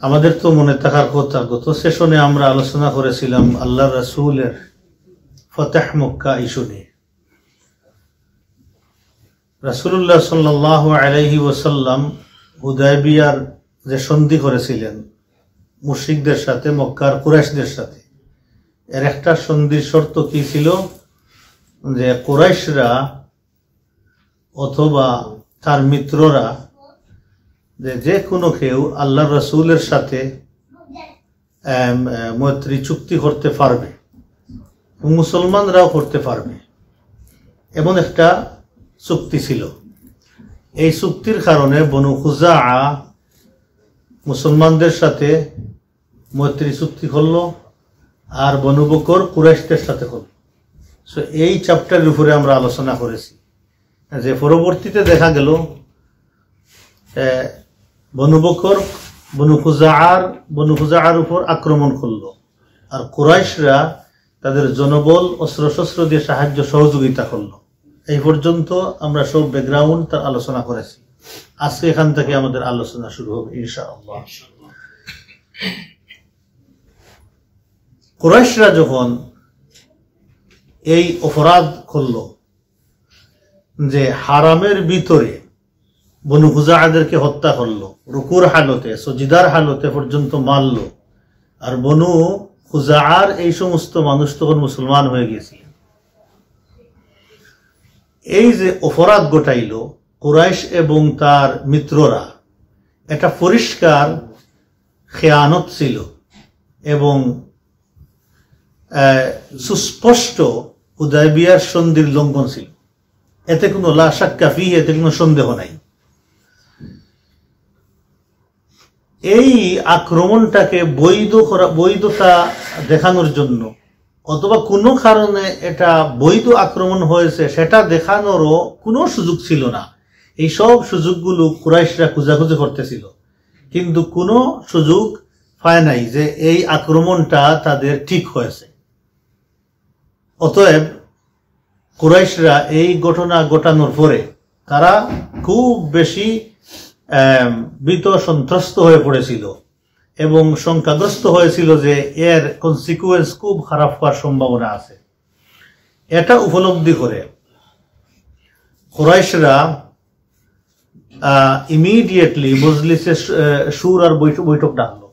আমাদের তো মনে থাকার কথা, গত সেশনে আমরা আলোচনা করেছিলাম আল্লাহ রাসূলের ফতহ মক্কা ইস্যু নিয়ে। রাসূলুল্লাহ সাল্লাল্লাহু আলাইহি ওয়াসাল্লাম হুদায়বিয়ার যে সন্ধি করেছিলেন মুশরিকদের সাথে, মক্কার কুরাইশদের সাথে, এর একটা সন্ধির শর্ত কি ছিল? যে কুরাইশরা অথবা তার মিত্ররা যে কোনো কেউ আল্লাহ রাসূলের সাথে মৈত্রী চুক্তি করতে পারবে, মুসলমানরাও করতে পারবে, এমন একটা চুক্তি ছিল। এই চুক্তির কারণে বনু খুজাআ মুসলমানদের সাথে মৈত্রী চুক্তি করলো, আর বনু বকর কুরাইশদের সাথে করলো। সো এই চ্যাপ্টারের উপরে আমরা আলোচনা করেছি যে পরবর্তীতে দেখা গেল বনু বকর বনু খুজাআর উপর আক্রমণ করলো, আর কুরাইশরা তাদের জনবল অস্ত্রশস্ত্র দিয়ে সাহায্য সহযোগিতা করলো। এই পর্যন্ত আমরা সব ব্যাকগ্রাউন্ড তার আলোচনা করেছি। আজকে এখান থেকে আমাদের আলোচনা শুরু হবে ইনশাআল্লাহ। কুরাইশরা যখন এই অপরাধ করলো যে হারামের ভিতরে বনু খুজাআদেরকে হত্যা করলো, রুকুর হালতে, সজিদার হালতে পর্যন্ত মারলো, আর বনু খুজাআর এই সমস্ত মানুষ তখন মুসলমান হয়ে গেছিল। এই যে অপরাধ ঘটাইল কুরাইশ এবং তার মিত্ররা, এটা পরিষ্কার খেয়ানত ছিল এবং সুস্পষ্ট হুদায়বিয়ার সন্ধির লঙ্ঘন ছিল। এতে কোনো লা শাক্কা ফিহি, এতে কোনো সন্দেহ নাই। এই আক্রমণটাকে বৈধতা দেখানোর জন্য অথবা কোনো কারণে এটা বৈধ আক্রমণ হয়েছে সেটা দেখানোরও কোনো সুযোগ ছিল না। এই সব সুযোগগুলো কুরাইশরা খুঁজাখুঁজি করতেছিল, কিন্তু কোনো সুযোগ পায় নাই যে এই আক্রমণটা তাদের ঠিক হয়েছে। অতএব কুরাইশরা এই ঘটনা ঘটানোর পরে তারা খুব বেশি ভীত সন্ত্রস্ত হয়ে পড়েছিল এবং শঙ্কাগ্রস্ত হয়েছিল যে এর কনসিকুয়েন্স খুব খারাপ হওয়ার সম্ভাবনা আছে। এটা উপলব্ধি করে কুরাইশরা ইমিডিয়েটলি মজলিসে সুরার বৈঠক ডাকলো,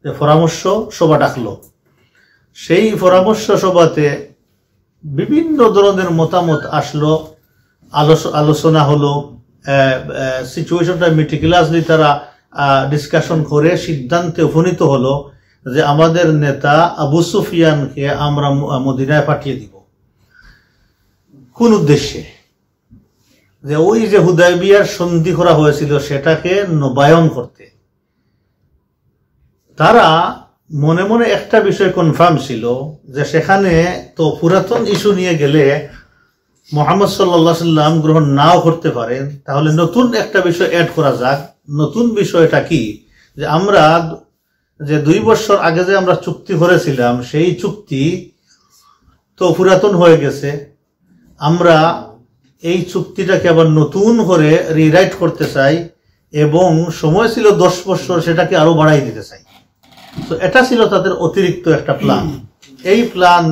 পরামর্শ সভা ডাকলো। সেই পরামর্শ সভাতে বিভিন্ন ধরনের মতামত আসলো, আলোচনা হলো, সিচুয়েশনটা মেটিকুলাসলি তারা ডিসকাশন করে সিদ্ধান্তে উপনীত হলো যে আমাদের নেতা আবু সুফিয়ানকে আমরা মদিনায় পাঠিয়ে দিব। কোন উদ্দেশ্যে? যে ওই যে হুদায়বিয়ার সন্ধি করা হয়েছিল সেটাকে নবায়ন করতে। তারা মনে মনে একটা বিষয় কনফার্ম ছিল যে সেখানে তো পুরাতন ইস্যু নিয়ে গেলে মুহাম্মদ সাল্লাল্লাহু আলাইহি ওয়াসাল্লাম গ্রহণ নাও করতে পারেন, তাহলে নতুন একটা বিষয় অ্যাড করা যাক। নতুন বিষয়টা কি? যে আমরা যে 2 বছর আগে যে আমরা চুক্তি করেছিলাম সেই চুক্তি তো পুরাতন হয়ে গেছে, আমরা এই চুক্তিটাকে আবার নতুন করে রিরাইট করতে চাই এবং সময় ছিল 10 বছর, সেটাকে আরো বাড়াই দিতে চাই। তো এটা ছিল তাদের অতিরিক্ত একটা প্ল্যান। এই প্ল্যান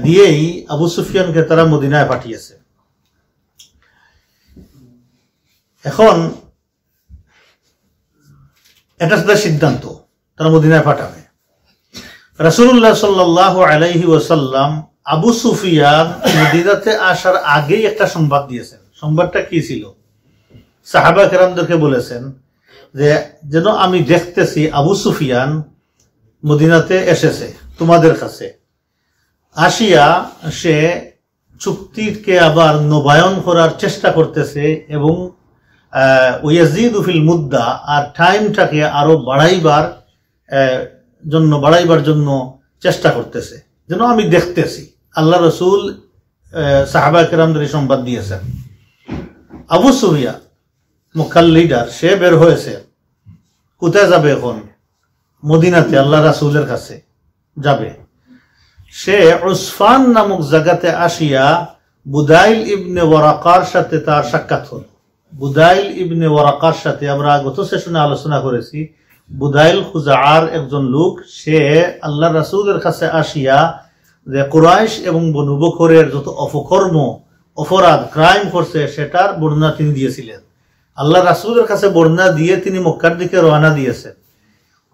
দিয়েই আবু সুফিয়ানকে তারা মদিনায় পাঠিয়েছে। এখন এটা তাদের সিদ্ধান্ত, তারা মদিনায় পাঠাবে। রাসূলুল্লাহ সাল্লাল্লাহু আলাইহি ওয়াসাল্লাম আবু সুফিয়ান মদিনাতে আসার আগেই একটা সংবাদ দিয়েছেন। সংবাদটা কি ছিল? সাহাবা কেরামদেরকে বলেছেন যে যেন আমি দেখতেছি আবু সুফিয়ান মদিনাতে এসেছে তোমাদের কাছে, আসিয়া সে চুক্তিকে আবার নবায়ন করার চেষ্টা করতেছে এবং ওয়াজিদু ফিল মুদ্দা, আর টাইমটাকে আরো বাড়াইবার জন্য চেষ্টা করতেছে, যেন আমি দেখতেছি। আল্লাহ রসুল সাহাবা কেরামদের সংবাদ দিয়েছেন। আবু সুফিয়ান মক্কার লিডার, সে বের হয়েছে। কোথায় যাবে এখন? মদিনাতে আল্লাহ রাসূলের কাছে যাবে। সে উসফান নামক জায়গাতে আসিয়া বুদাইল ইবনে ওয়ারাকার সাথে তার সাক্ষাৎ হল। বুদাইল ইবনে ওয়ারাকার সাথে আমরা গত সেশনে আলোচনা করেছি। বুদাইল খুজাআর একজন লোক, সে আল্লাহ রাসূলের কাছে আসিয়া যে কুরাইশ এবং বনু বকরের যত অপকর্ম, অপরাধ, ক্রাইম করছে সেটার বর্ণনা তিনি দিয়েছিলেন। আল্লাহ রাসূলের কাছে বর্ণনা দিয়ে তিনি মক্কার দিকে রওনা দিয়েছেন।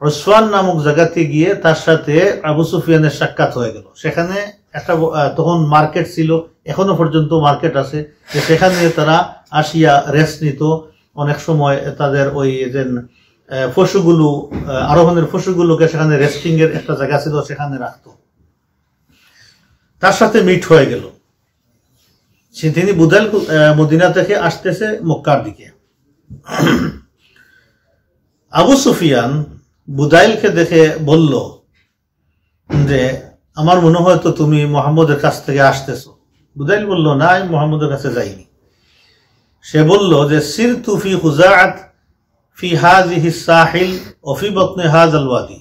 উসফান নামক জায়গাতে গিয়ে তার সাথে আবু সুফিয়ানের সাক্ষাৎ হয়ে গেল। সেখানে একটা তখন মার্কেট ছিল, এখনো পর্যন্ত মার্কেট আছে, সেখানে তারা আসিয়া রেস্ট নিত। অনেক সময় তাদের ওই যে পশুগুলো, আরোহণের পশুগুলোকে সেখানে রেস্টিং এর একটা জায়গা ছিল, সেখানে রাখতো। তার সাথে মিট হয়ে গেল। তিনি বুদাইল মদিনা থেকে আসতেছে মক্কার দিকে। আবু সুফিয়ান বুদাইলকে দেখে বলল যে আমার মনে হয় তো তুমি মুহাম্মদের কাছ থেকে আসতেছো। বুদাইল বলল, না, আমি মুহাম্মদের কাছে যাইনি। সে বলল যে সিরতু ফি খুজাআত ফি হাযিহি সাহিল ওয়া ফি বাতনি হাযাল ওয়াদি,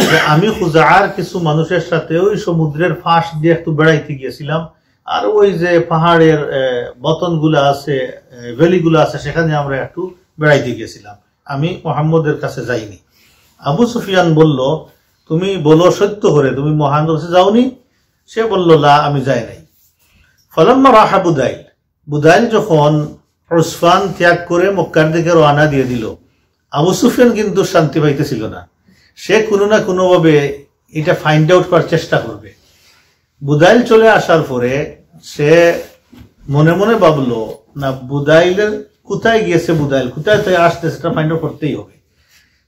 যে আমি খুজাআর কিছু মানুষের সাথে ওই সমুদ্রের ফাঁস দিয়ে একটু বেড়াইতে গিয়েছিলাম, আর ওই যে পাহাড়ের বতনগুলো আছে, ভ্যালিগুলো আছে, সেখানে আমরা একটু বেড়াইতে গিয়েছিলাম, আমি মুহাম্মদের কাছে যাইনি। আবু সুফিয়ান বলল, তুমি বলো সত্য করে তুমি মুহাম্মদের কাছে যাওনি? সে বলল, লা, আমি যাই নাই। ফালাম্মা রাহা বুদাইল, বুদাইল যখন উসফান ত্যাগ করে মক্কার দিকে রওনা দিয়ে দিল, আবু সুফিয়ান কিন্তু শান্তি পাইতেছিল না। সে কোনো না কোনোভাবে এটা ফাইন্ড আউট করার চেষ্টা করবে। বুদাইল চলে আসার পরে সে মনে মনে ভাবলো, না, বুদাইলের কোথায় গিয়েছে, বুদাইল কোথায় থেকে আসতে, সেটা ফাইন্ড আউট করতেই হবে।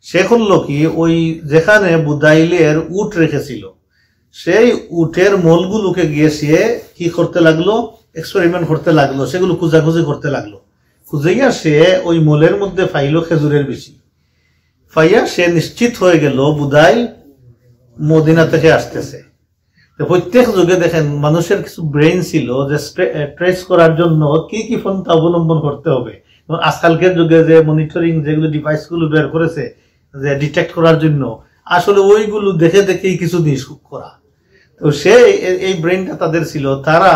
সে করলো কি, ওই যেখানে বুদাইলের উট রেখেছিল সেই উটের মলগুলোকে গিয়ে সে কি করতে লাগলো, এক্সপেরিমেন্ট করতে লাগলো, সেগুলো খুঁজাখুঁজি করতে লাগলো। খুঁজেইয়া সে ওই মলের মধ্যে পাইলো খেজুরের বিচি। পাইয়া সে নিশ্চিত হয়ে গেল বুদাইল মদিনা থেকে আসতেছে। প্রত্যেক যুগে দেখেন মানুষের কিছু ব্রেইন ছিল যে ট্রেস করার জন্য কি কি পন্থা অবলম্বন করতে হবে। আজকালকের যুগে যে মনিটরিং যেগুলো ডিভাইস গুলো বের করেছে যে ডিটেক্ট করার জন্য, আসলে ওইগুলো দেখে দেখেই কিছু জিনিস করা। তো সে এই ব্রেইনটা তাদের ছিল, তারা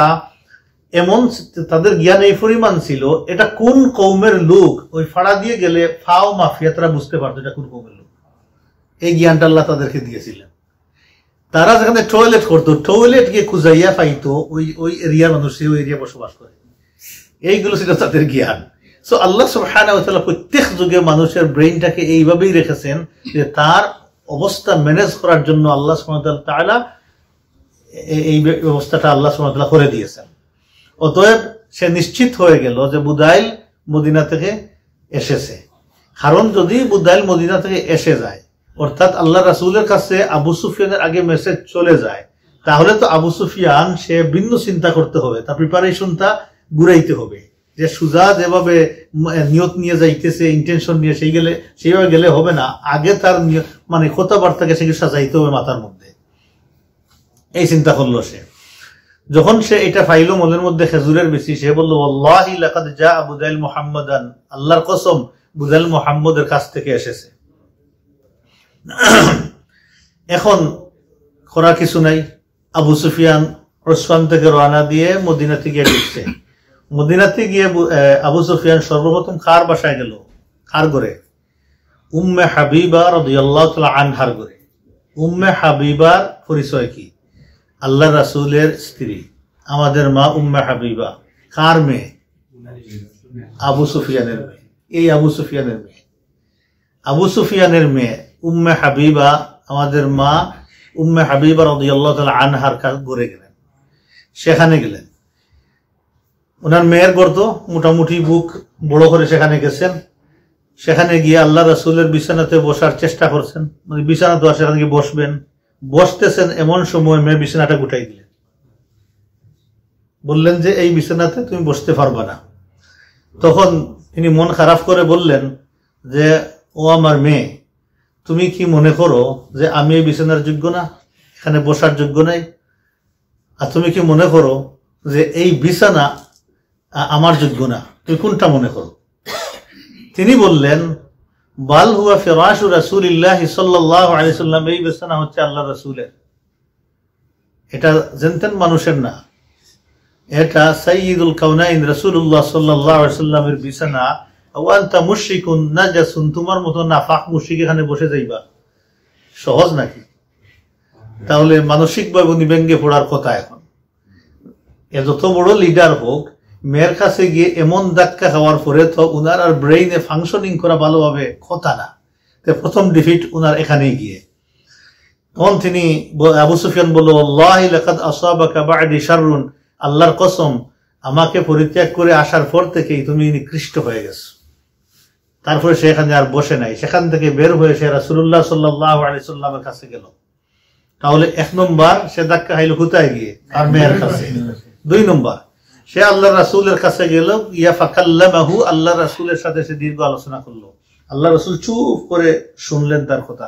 এমন, তাদের জ্ঞান এই পরিমাণ ছিল, এটা কোন কৌমের লোক, ওই ফাড়া দিয়ে গেলে ফাও মাফিয়া তারা বুঝতে পারতো এটা কোন কৌমের লোক। এই জ্ঞানটা আল্লাহ তাদেরকে দিয়েছিলেন। তারা যেখানে টয়লেট করতো, টয়লেট গিয়ে খুঁজাইয়া পাইতো ওই ওই এরিয়ার মানুষ ওই এরিয়া বসবাস করে। এইগুলো ছিল তাদের জ্ঞান। সো আল্লাহ সুবহানাহু ওয়া তাআলা প্রত্যেক যুগে মানুষের ব্রেইনটাকে এইভাবেই রেখেছেন যে তার অবস্থা ম্যানেজ করার জন্য আল্লাহ সুবহানাহু ওয়া তাআলা এই ব্যবস্থাটা আল্লাহ সুবহানাহু ওয়া তাআলা করে দিয়েছেন। অতএব সে নিশ্চিত হয়ে গেল যে বুদাইল মদিনা থেকে এসেছে। কারণ যদি বুদাইল মদিনা থেকে এসে যায়, অর্থাৎ আল্লাহ রাসূলের কাছে আবু সুফিয়ানের আগে মেসেজ চলে যায়, তাহলে তো আবু সুফিয়ান সে ভিন্ন চিন্তা করতে হবে, তার প্রিপারেশনটা ঘুরাইতে হবে। যে সুজা যেভাবে নিয়ত নিয়ে যাইতেছে, ইন্টেনশন নিয়ে সেইভাবে গেলে হবে না, আগে তার মানে কথাবার্তাকে সেগুলো সাজাইতে হবে মাথার মধ্যে। এই চিন্তা করলো সে। যখন সে এটা পাইলো মলের মধ্যে খেজুরের বিচি, সে বললো, ওয়াল্লাহি লাকাদ জাআ বুদাইল মুহাম্মাদান, আল্লাহর কসম বুদাইল মুহাম্মদের কাছ থেকে এসেছে। এখন করার কিছু নাই। আবু সুফিয়ান উসফান থেকে রওনা দিয়ে মদিনাতে গিয়ে ঢুকছে। মদিনাতে গিয়ে আবু সুফিয়ান সর্বপ্রথম কার বাসায় গেল? কার ঘরে? উম্মে হাবিবা রাদিয়াল্লাহু তাআলা আনহার ঘরে। উম্মে হাবিবার পরিচয় কি? আল্লাহ রাসূলের স্ত্রী, আমাদের মা উম্মে হাবিবা। কার মেয়ে? আবু সুফিয়ানের মেয়ে। এই আবু সুফিয়ানের মেয়ে, আবু সুফিয়ানের মেয়ে উম্মে হাবিবা, আমাদের মা উম্মে হাবিবা রাদিয়াল্লাহু তাআলা আনহার ঘরে গেলেন। সেখানে গেলেন, ওনার মেয়ের ঘর তো মোটামুটি বুক বড় করে সেখানে গেছেন। সেখানে গিয়ে আল্লাহ রাসূলের বিছানাতে বসার চেষ্টা করছেন, মানে বিছানা তো সেখানে গিয়ে বসবেন, বসতেছেন এমন সময় মেয়ে বিছানাটা গুটাই দিলেন। বললেন যে এই বিছানাতে তুমি বসতে পারবা না। তখন তিনি মন খারাপ করে বললেন যে, ও আমার মেয়ে, তুমি কি মনে করো যে আমি এই বিছানার যোগ্য না, এখানে বসার যোগ্য নাই? আর তুমি কি মনে করো যে এই বিছানা আমার যোগ্য না? তুমি কোনটা মনে করো? তিনি বললেন, বাল হুয়া ফিরাশু রাসূলিল্লাহি সাল্লাল্লাহু আলাইহি সাল্লাম, এই বিছানা হচ্ছে আল্লাহ রাসূলের, এটা জেনতেন মানুষের না, এটা সাইয়্যিদুল কাউনাইন রাসূলুল্লাহ সাল্লাল্লাহু আলাইহি সাল্লামের বিছানা। ওয়া আনতা মুশরিকুন নাজাসুন, তোমার মতো নাফাক মুশরিক এখানে বসে যাইবা, সহজ নাকি? তাহলে মানসিকভাবে উনি ব্যঙ্গে পড়ার কথা। এখন এ যত বড় লিডার হোক, মেয়ের কাছে গিয়ে এমন ধাক্কা খাওয়ার পরে তো উনার আর ব্রেইনে ফাংশনিং করা ভালোভাবে কথা না। প্রথম ডিফিট উনার এখানেই গিয়ে। তখন তিনি আবু সুফিয়ান বলল, আল্লাহি লাকাদ আসাবাকা বা'দি শাররুন, আল্লাহর কসম আমাকে পরিত্যাগ করে আসার পর থেকেই তুমি নিকৃষ্ট হয়ে গেছো। তারপরে সে এখানে আর বসে নাই, সেখান থেকে বের হয়ে সে রাসূলুল্লাহ সাল্লাল্লাহু আলাইহি সাল্লামের কাছে গেল। তাহলে 1 নম্বর সে ধাক্কা খাইল কোথায় গিয়ে? আর মেয়ের কাছে। 2 নম্বর সে আল্লাহ রাসূলের কাছে গেল, ইয়া ফাকাল্লামাহু, আল্লাহ রাসূলের সাথে সে দীর্ঘ আলোচনা করলো। আল্লাহ রাসূল চুপ করে শুনলেন তার কথা,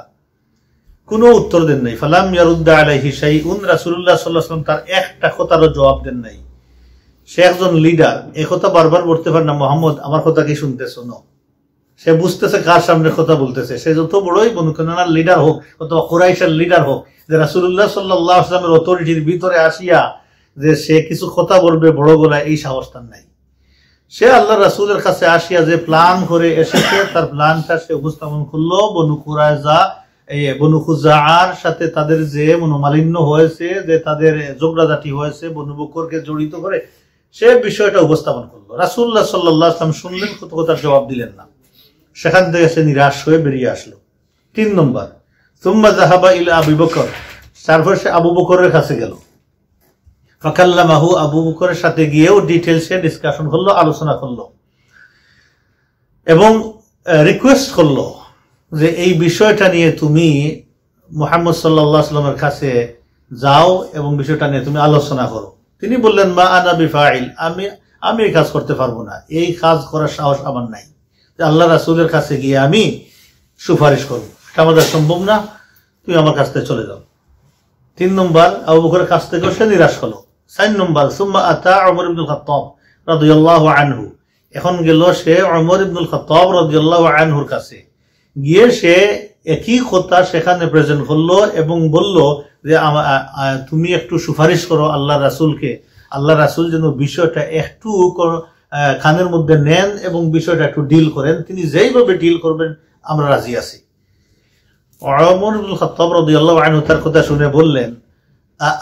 কোনো উত্তর দেন নাই। ফালাম ইয়ারুদ্দা আলাইহি শাইউন, রাসূলুল্লাহ সাল্লাল্লাহু আলাইহি ওয়াসাল্লাম তার একটা কথারও জবাব দেন নাই। সে একজন লিডার, এই কথা বারবার বলতে পারে না, মুহাম্মদ আমার কথা কি শুনতেছো না? সে বুঝতেছে কার সামনে কথা বলতেছে। সে যত বড়ই বনু কিনানার লিডার হোক অথবা কুরাইশের লিডার হোক, যে রাসূলুল্লাহ সাল্লাল্লাহু আলাইহি ওয়াসাল্লামের অথরিটির ভিতরে আসিয়া যে সে কিছু কথা বলবে বড় গলায়, এই সাহস তার নাই। সে আল্লাহ রাসূলের কাছে আসিয়া যে প্ল্যান করে এসেছে, তার প্ল্যানটা সে উপস্থাপন করলো। বনু কুরাইজা, বনু খুজাআর সাথে তাদের যে মনোমালিন্য হয়েছে, যে তাদের ঝগড়াঝাটি হয়েছে, বনু বকরকে জড়িত করে সে বিষয়টা উপস্থাপন করলো। রাসূলুল্লাহ সাল্লাল্লাহু আলাইহি ওয়াসাল্লাম শুনলেন, কত কথার জবাব দিলেন না। সেখান থেকে সে নিরাশ হয়ে বেরিয়ে আসলো। 3 নম্বর, সুম্মা যাহাবা ইলা আবু বকর, তারপর সে আবু বকরের কাছে গেল। ফাকাল্লামাহু, আবু বকরের সাথে গিয়েও ডিটেইলসে ডিসকাশন করলো, আলোচনা করলো এবং রিকোয়েস্ট করলো যে এই বিষয়টা নিয়ে তুমি মুহাম্মদ সাল্লাল্লাহু আলাইহি ওয়াসাল্লামের কাছে যাও এবং বিষয়টা নিয়ে তুমি আলোচনা করো। তিনি বললেন, মা আনা বিফাইল, আমি এই কাজ করতে পারবো না, এই কাজ করার সাহস আমার নাই যে আল্লাহ রাসূলের কাছে গিয়ে আমি সুপারিশ করবো, এটা আমাদের সম্ভব না, তুমি আমার কাছ থেকে চলে যাও। 3 নম্বর, আবু বকরের কাছ থেকে সে নিরাশ হলো। 4 নম্বর, সুম্মা আতা উমর ইবনুল খাত্তাব রাদিয়াল্লাহু আনহু, এখন গেল সে উমর ইবনুল খাত্তাব রাদিয়াল্লাহু আনহুর কাছে। গিয়ে সে একই কথা সেখানে প্রেজেন্ট করলো এবং বলল যে তুমি একটু সুপারিশ করো আল্লাহ রাসূলকে, আল্লাহ রাসূল যেন বিষয়টা একটু খানের মধ্যে নেন এবং বিষয়টা একটু ডিল করেন, তিনি যেইভাবে ডিল করবেন আমরা রাজি আছি। উমর ইবনুল খাত্তাব রাদিয়াল্লাহু আনহু তার কথা শুনে বললেন,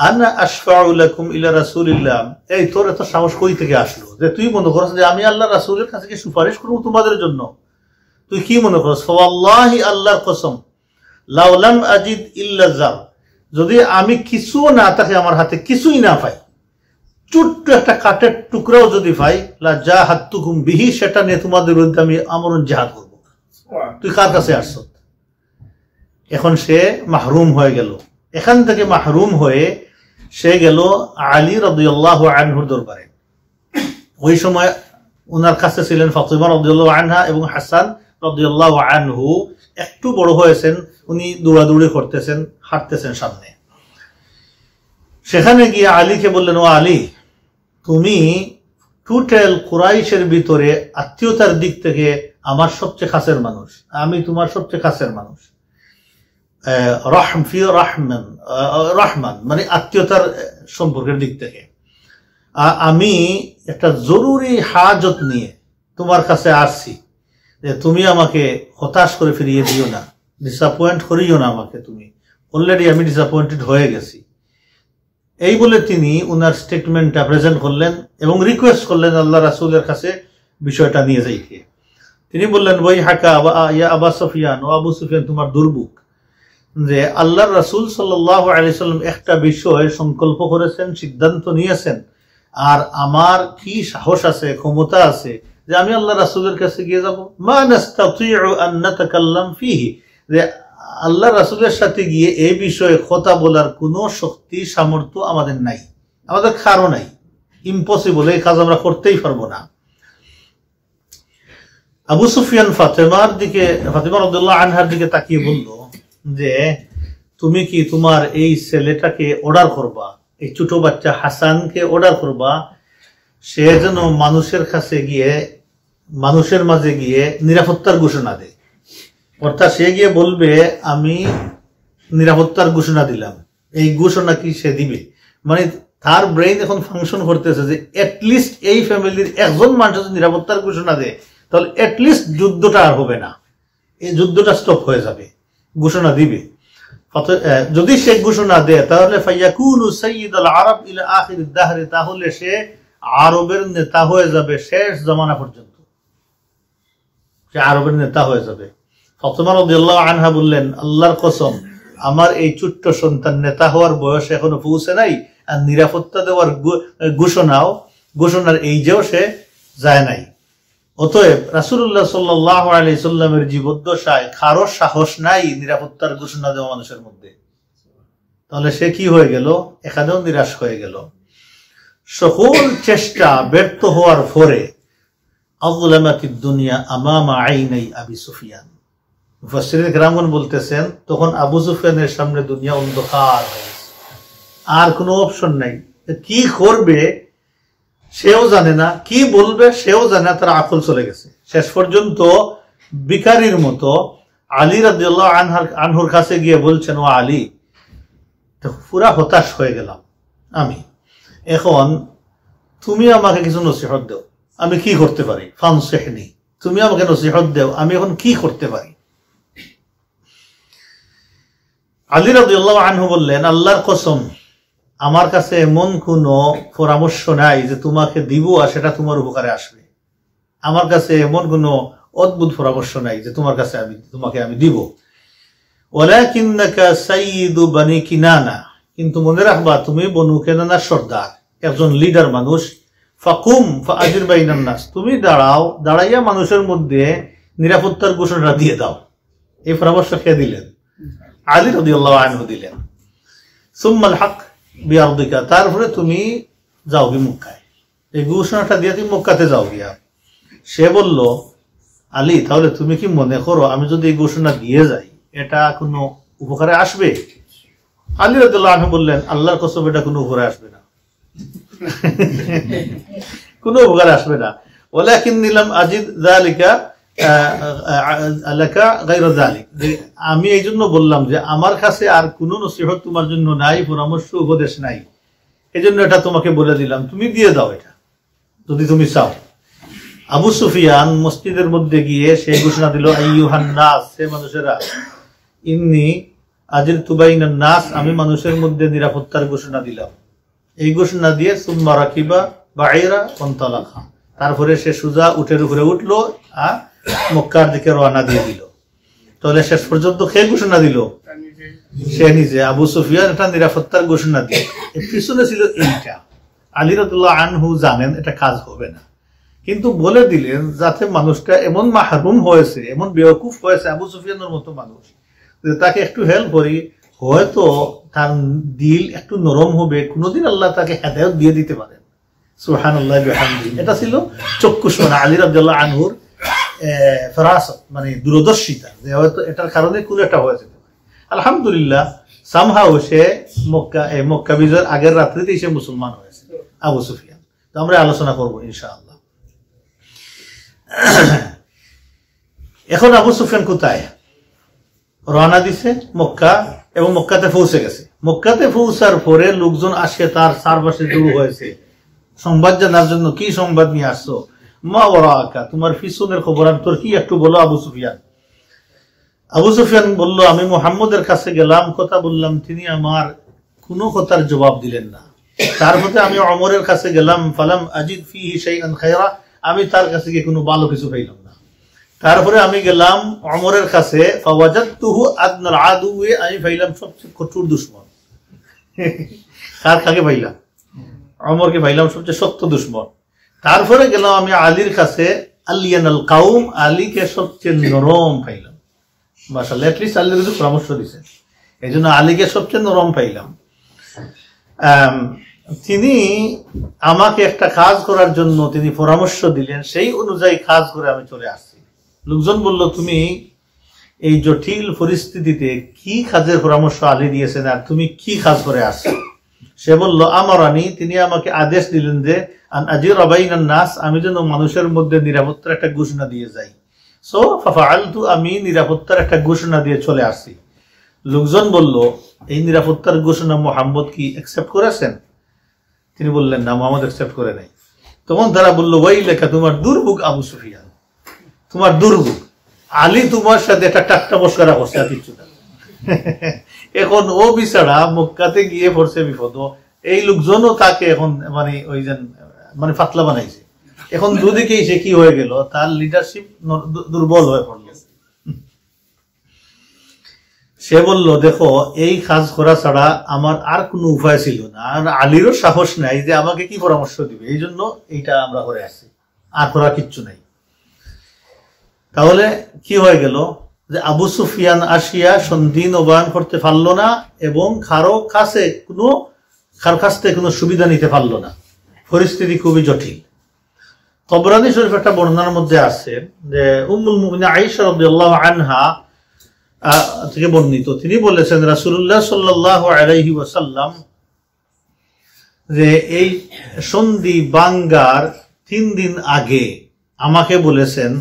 আনা আশফাউ লাকুম ইলা রাসূলিল্লাহ, এই তোর এত সাহস কই থেকে আসলো যে তুই মনে করছ যে আমি আল্লাহ রাসূলের কাছে কি সুপারিশ করব তোমাদের জন্য? তুই কি মনে করছ? ওয়াল্লাহি, আল্লাহর কসম, লাউ লাম আজিদ ইল্লা যার, যদি আমি কিছু না থাকে, আমার হাতে কিছুই না পাই, ছোট্ট একটা কাঠের টুকরাও যদি পাই, লা জাহাদতুকুম বিহি, সেটা নিয়ে তোমাদের বিরুদ্ধে আমি আমরণ জিহাদ করব। তুই কার কাছে আসছ? এখন সে মাহরুম হয়ে গেল। এখান থেকে মাহরুম হয়ে সে গেল আলী রাদিয়াল্লাহু আনহুর দরবারে। ওই সময় ওনার কাছে ছিলেন ফাতিমা রাদিয়াল্লাহু আনহা এবং হাসান রাদিয়াল্লাহু আনহু। একটু বড় হয়েছেন, উনি দৌড়াদৌড়ি করতেছেন, হাঁটতেছেন সামনে। সেখানে গিয়ে আলীকে বললেন, ও আলী, তুমি টোটাল কুরাইশের ভিতরে আত্মীয়তার দিক থেকে আমার সবচেয়ে কাছের মানুষ, আমি তোমার সবচেয়ে কাছের মানুষ। রহমান মানে আত্মীয়তার সম্পর্কের দিক থেকে। আমি একটা জরুরি হাজত নিয়ে তোমার কাছে আসছি, যে তুমি আমাকে হতাশ করে ফিরিয়ে দিও না, ডিসঅ্যাপয়েন্ট করিও না আমাকে, তুমি অলরেডি আমি ডিসঅ্যাপয়েন্টেড হয়ে গেছি। এই বলে তিনি উনার স্টেটমেন্টটা প্রেজেন্ট করলেন এবং রিকোয়েস্ট করলেন আল্লাহ রাসূলের কাছে বিষয়টা নিয়ে যাইতে। তিনি বললেন, ওই হাকা ইয়া আবা সুফিয়ান, ও আবু সুফিয়ান, তোমার দুর্ভোগ যে আল্লাহর রাসূল সাল্লাল্লাহু আলাইহি সাল্লাম একটা বিষয় সংকল্প করেছেন, সিদ্ধান্ত নিয়েছেন, আর আমার কি সাহস আছে, ক্ষমতা আছে যে আমি আল্লাহ রাসূলের কাছে গিয়ে যাব? মা নাস্তাতিউ আন নাতাকাল্লাম ফিহি, যে আল্লাহ রাসূলের সাথে গিয়ে এই বিষয়ে কথা বলার কোনো শক্তি সামর্থ্য আমাদের নাই, আমাদের কারো নাই, ইম্পসিবল, এই কাজ আমরা করতেই পারবো না। আবু সুফিয়ান ফাতেমা রাদিয়াল্লাহু আনহার দিকে তাকিয়ে বলল যে তুমি কি তোমার এই ছেলেটাকে অর্ডার করবা, এই ছোট বাচ্চা হাসানকে অর্ডার করবা, সে যেন মানুষের কাছে গিয়ে, মানুষের মাঝে গিয়ে নিরাপত্তার ঘোষণা দেয়। অর্থাৎ সে গিয়ে বলবে আমি নিরাপত্তার ঘোষণা দিলাম। এই ঘোষণা কি সে দিবে? মানে তার ব্রেইন এখন ফাংশন করতেছে যে অ্যাটলিস্ট এই ফ্যামিলির একজন মানুষ যদি নিরাপত্তার ঘোষণা দেয় তাহলে অ্যাটলিস্ট যুদ্ধটা আর হবে না, এই যুদ্ধটা স্টপ হয়ে যাবে, ঘোষণা দিবে। যদি সে ঘোষণা দেয় তাহলে ফাইয়াকুনু সাইয়্যিদুল আরব ইলা আখিরিদ দাহরি, তাহলে সে আরবের নেতা হয়ে যাবে শেষ জামানা পর্যন্ত, সে আরবের নেতা হয়ে যাবে। ফাতিমা রাদিয়াল্লাহু আনহা বললেন, আল্লাহর কসম, আমার এই ছোট্ট সন্তান নেতা হওয়ার বয়স এখনো পৌঁছে নাই, আর নিরাপত্তা দেওয়ার ঘোষণার এই যেও সে যায় নাই। অতএব রাসূলুল্লাহ সাল্লাল্লাহু আলাইহি সাল্লামের জীবদ্দশায় কারো সাহস নাই নিরাপত্তার ঘোষণা দেওয়া মানুষের মধ্যে। তাহলে সে কি হয়ে গেল? এখানেও নিরাশ হয়ে গেল। সকল চেষ্টা ব্যর্থ হওয়ার পরে আযলামাতিদ দুনিয়া আমামা আইনাই আবি সুফিয়ান, মুফাসসিরিন কেরামগণ বলতেছেন তখন আবু সুফিয়ানের সামনে দুনিয়া অন্ধকার হয়ে গেছে, আর কোনো অপশন নাই। কি করবে সেও জানে না, কি বলবে সেও জানে না, তার আকল চলে গেছে। শেষ পর্যন্ত বিকারীর মতো আলী রাদিয়াল্লাহু আনহুর কাছে গিয়ে বলছেন, ও আলী, পুরা হতাশ হয়ে গেলাম আমি, এখন তুমি আমাকে কিছু নসিহত দাও, আমি কি করতে পারি? ফানসিহনি, তুমি আমাকে নসিহত দাও, আমি এখন কি করতে পারি? আলী রাদিয়াল্লাহু আনহু বললেন, আল্লাহর কসম, আমার কাছে এমন কোনো পরামর্শ নাই যে তোমাকে দিব আর সেটা তোমার উপকারে আসবে। আমার কাছে এমন কোনো অদ্ভুত পরামর্শ নাই যে তোমার কাছে তোমাকে আমি দিব। ওয়ালাকিন্নাকা সাইয়্যিদু বনি কিনানা, কিন্তু মনে রাখবা তুমি বনু কিনানার সর্দার, একজন লিডার মানুষ। ফাকুম ফাআজির বাইনান নাস, তুমি দাঁড়াইয়া মানুষের মধ্যে নিরাপত্তার ঘোষণা দিয়ে দাও। এই পরামর্শ কে দিলেন? আলী রাদিয়াল্লাহু আনহু দিলেন। সুম্মাল হক বিআরদিকা, তারপরে তুমি যাও গি মক্কায়, এই ঘোষণাটা দিয়ে তুমি মক্কাতে যাও গিয়া। সে বলল, আলী, তাহলে তুমি কি মনে করো আমি যদি এই ঘোষণা দিয়ে যাই এটা কোনো উপকারে আসবে? আলী রাদিয়াল্লাহু আনহু বললেন, আল্লাহর কসম, এটা কোনো উপকারে আসবে না, কোনো উপকারে আসবে না। ওয়ালাকিন্নী লাম আজিদ যালিকা লাকা গায়রা যালিক, আমি এই জন্য বললাম যে আমার কাছে আর কোনো নসিহত তোমার জন্য নাই, পরামর্শ উপদেশ নাই, এই জন্য এটা তোমাকে বলে দিলাম, তুমি দিয়ে দাও এটা যদি তুমি চাও। আবু সুফিয়ান মসজিদের মধ্যে গিয়ে সে ঘোষণা দিল, আইয়ুহান নাস, হে মানুষেরা, ইন্নী আজিরতু বাইনান নাস, আমি মানুষের মধ্যে নিরাপত্তার ঘোষণা দিলাম। এই ঘোষণা দিয়ে সুম্মা রাকিবা বাঈরা ওয়ানতালাকা, তারপরে সে সোজা উটের উপরে উঠলো আর মক্কার দিকে রওনা দিয়ে দিল। তাহলে শেষ পর্যন্ত কে ঘোষণা দিল? সে নিজে। আবু সুফিয়ান এটা নিরাপত্তার ঘোষণা দিয়ে, এর পিছনে ছিল এইটা। আলী রাদিয়াল্লাহু আনহু জানেন এটা কাজ হবে না, কিন্তু বলে দিলেন যাতে মানুষটা এমন মাহরুম হয়েছে, এমন বেওকুফ হয়েছে আবু সুফিয়ানের মতো মানুষ, যে তাকে একটু হেল্প করি, হয়তো তার দিল একটু নরম হবে, কোনোদিন আল্লাহ তাকে হেদায়েত দিয়ে দিতে পারেন। সুবহানাল্লাহি ওয়া বিহামদিহি। এটা ছিল চক্ষুষ্মানা আলী রাদিয়াল্লাহু আনহুর ফরাসত, মানে দূরদর্শিতা, যে হয়তো এটার কারণে কোনো একটা হয়েছে। আলহামদুলিল্লাহ, সামহাও সে মক্কা বিজয়ের আগের রাত্রিতেই সে মুসলমান হয়েছে, আবু সুফিয়ান। তো আমরা আলোচনা করবো ইনশাআল্লাহ। এখন আবু সুফিয়ান কোথায়? রওনা দিছে মক্কা, এবং মক্কাতে পৌঁছে গেছে। মক্কাতে পৌঁছার পরে লোকজন আসে তার চারপাশে জড়ো হয়েছে সংবাদ জানার জন্য। কি সংবাদ নিয়ে আসছো? মা ওয়ারাকা, তোমার পিছনের খবর তোর কি, একটু বলো আবু সুফিয়ান। আবু সুফিয়ান বলল, আমি মুহাম্মদের কাছে গেলাম, কথা বললাম, তিনি আমার কোনো কথার জবাব দিলেন না। তারপরে আমি ওমরের কাছে গেলাম, ফালাম আজিদ ফিহি শাইআন খায়রা, আমি তার কাছে গিয়ে কোনো ভালো কিছু পাইলাম না। তারপরে আমি গেলাম ওমরের কাছে, ফাওয়াজাদতুহু আদনাল আদুয়ে, আমি পাইলাম সবচেয়ে কঠোর দুশমন। কাকে পাইলাম? ওমরকে পাইলাম সবচেয়ে শক্ত দুশমন। তারপরে গেলাম আমি আলীর কাছে, আলিয়ানাল কাউম, আলীকে সবচেয়ে নরম পাইলাম। মাশাআল্লাহ, এটলিস্ট আলীর কিছু পরামর্শ দিয়েছে, এই জন্য আলীকে সবচেয়ে নরম পাইলাম। তিনি আমাকে একটা কাজ করার জন্য তিনি পরামর্শ দিলেন, সেই অনুযায়ী কাজ করে আমি চলে আসছি। লোকজন বলল, তুমি এই জটিল পরিস্থিতিতে কি কাজের পরামর্শ আলী দিয়েছেন, আর তুমি কি কাজ করে আসছো? সে বলল, আমারানি, তিনি আমাকে আদেশ দিলেন যে আন আজিরা বাইনান নাস, আমি যেন মানুষের মধ্যে নিরাপত্তার একটা ঘোষণা দিয়ে যাই। সো ফাফআলতু, আমি নিরাপত্তার একটা ঘোষণা দিয়ে চলে আসছি। লোকজন বলল, এই নিরাপত্তার ঘোষণা মুহাম্মদ কি অ্যাকসেপ্ট করেছেন? তিনি বললেন, না, মুহাম্মদ অ্যাকসেপ্ট করে নাই। তখন তারা বলল, ওয়াইলাকা, তোমার দুর্ভোগ আবু সুফিয়ান, তোমার দুর্গ, আলী তোমার সাথে একটা টাট্টা মস্করা করছে আর কিছু না। এখন ও বিছাড়া মক্কাতে গিয়ে পড়ছে বিপদ, এই লোকজনও তাকে এখন মানে ওই যে মানে ফাতলা বানাইছে। এখন দুদিকে সে কি হয়ে গেল, তার লিডারশিপ দুর্বল হয়ে পড়ল। সে বলল, দেখো এই কাজ করা ছাড়া আমার আর কোনো উপায় ছিল না, আর আলীরও সাহস নাই যে আমাকে কি পরামর্শ দিবে, এই জন্য এইটা আমরা করে আসছি, আর করার কিচ্ছু নাই। তাহলে কি হয়ে গেল যে আবু সুফিয়ান আসিয়া সন্ধি নবায়ন করতে পারলো না এবং কারো কাছ থেকে কোনো সুবিধা নিতে পারলো না। পরিস্থিতি খুবই জটিল। তবরানী শরীফ একটা বর্ণনার মধ্যে আছে যে উম্মুল মুমিনিন আয়েশা রাদিয়াল্লাহু আনহা থেকে বর্ণিত, তিনি বলেছেন রাসূলুল্লাহ সাল্লাল্লাহু আলাইহি ওয়াসাল্লাম যে এই সন্ধি বাঙ্গার 3 দিন আগে আমাকে বলেছেন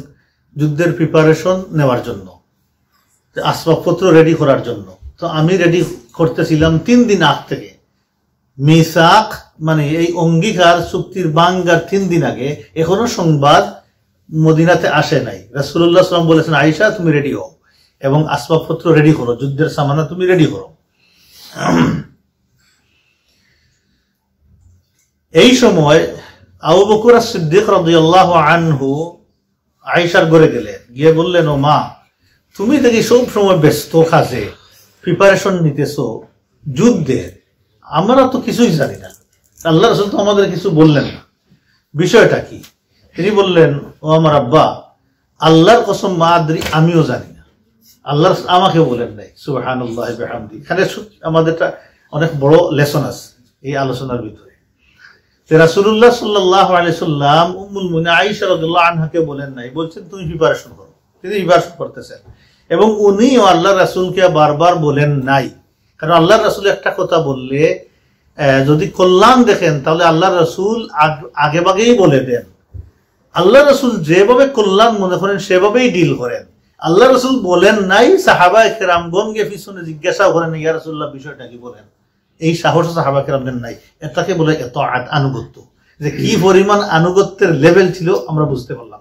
যুদ্ধের প্রিপারেশন নেওয়ার জন্য, আসবাবপত্র রেডি করার জন্য। তো আমি রেডি করতেছিলাম 3 দিন আগ থেকে। মিসাক মানে এই অঙ্গীকার চুক্তির বাঙ্গার 3 দিন আগে, এখনো সংবাদ মদিনাতে আসে নাই। রাসূলুল্লাহ সাল্লাল্লাহু আলাইহি ওয়াসাল্লাম বলেছেন, আয়েশা তুমি রেডি হও এবং আসবাবপত্র রেডি করো, যুদ্ধের সামানা তুমি রেডি করো। এই সময় আবু বকর as-সিদ্দিক রাদিয়াল্লাহু আনহু আয়েশার ঘরে গেলেন, গিয়ে বললেন, ও মা, তুমি দেখি সব সময় ব্যস্ত কাজে প্রিপারেশন নিতেছো যুদ্ধের, আমরা তো কিছুই জানি না, আল্লাহ রাসূল তো আমাদের কিছু বললেন না, বিষয়টা কি? তিনি বললেন, ও আমার আব্বা, আল্লাহর কসম মা আদরি, আমিও জানি না, আল্লাহ আমাকে বলেন নাই। সুবহানাল্লাহ বিহামদি। এখানে আমাদের অনেক বড় লেসন আছে এই আলোচনার ভিতরে। রাসূলুল্লাহ সাল্লাল্লাহু আলাইহি সাল্লাম উম্মুল মুমিনিন আয়েশা রাদিয়াল্লাহু আনহাকে বলেন নাই, বলছেন তুমি প্রিপারেশন করো। তিনি প্রিপারেশন করতেছেন এবং উনিও আল্লাহ রাসূলকে বারবার বলেন নাই, কারণ আল্লাহ রাসূল একটা কথা বললে যদি কল্যাণ দেখেন তাহলে আল্লাহ রাসূল আগে ভাগেই বলে দেন। আল্লাহ রাসূল যেভাবে কল্যাণ মনে করেন সেভাবেই ডিল করেন। আল্লাহ রাসূল বলেন নাই, সাহাবায়ে কেরামগণকে পিছনে জিজ্ঞাসা করেন, ইয়া রাসূলুল্লাহ বিষয়টা কি বলেন। এই সাহস সাহাবা কেরামদের নাই। এটাকে বলে ইতাআত, আনুগত্য। যে কি পরিমাণ আনুগত্যের লেভেল ছিল আমরা বুঝতে পারলাম।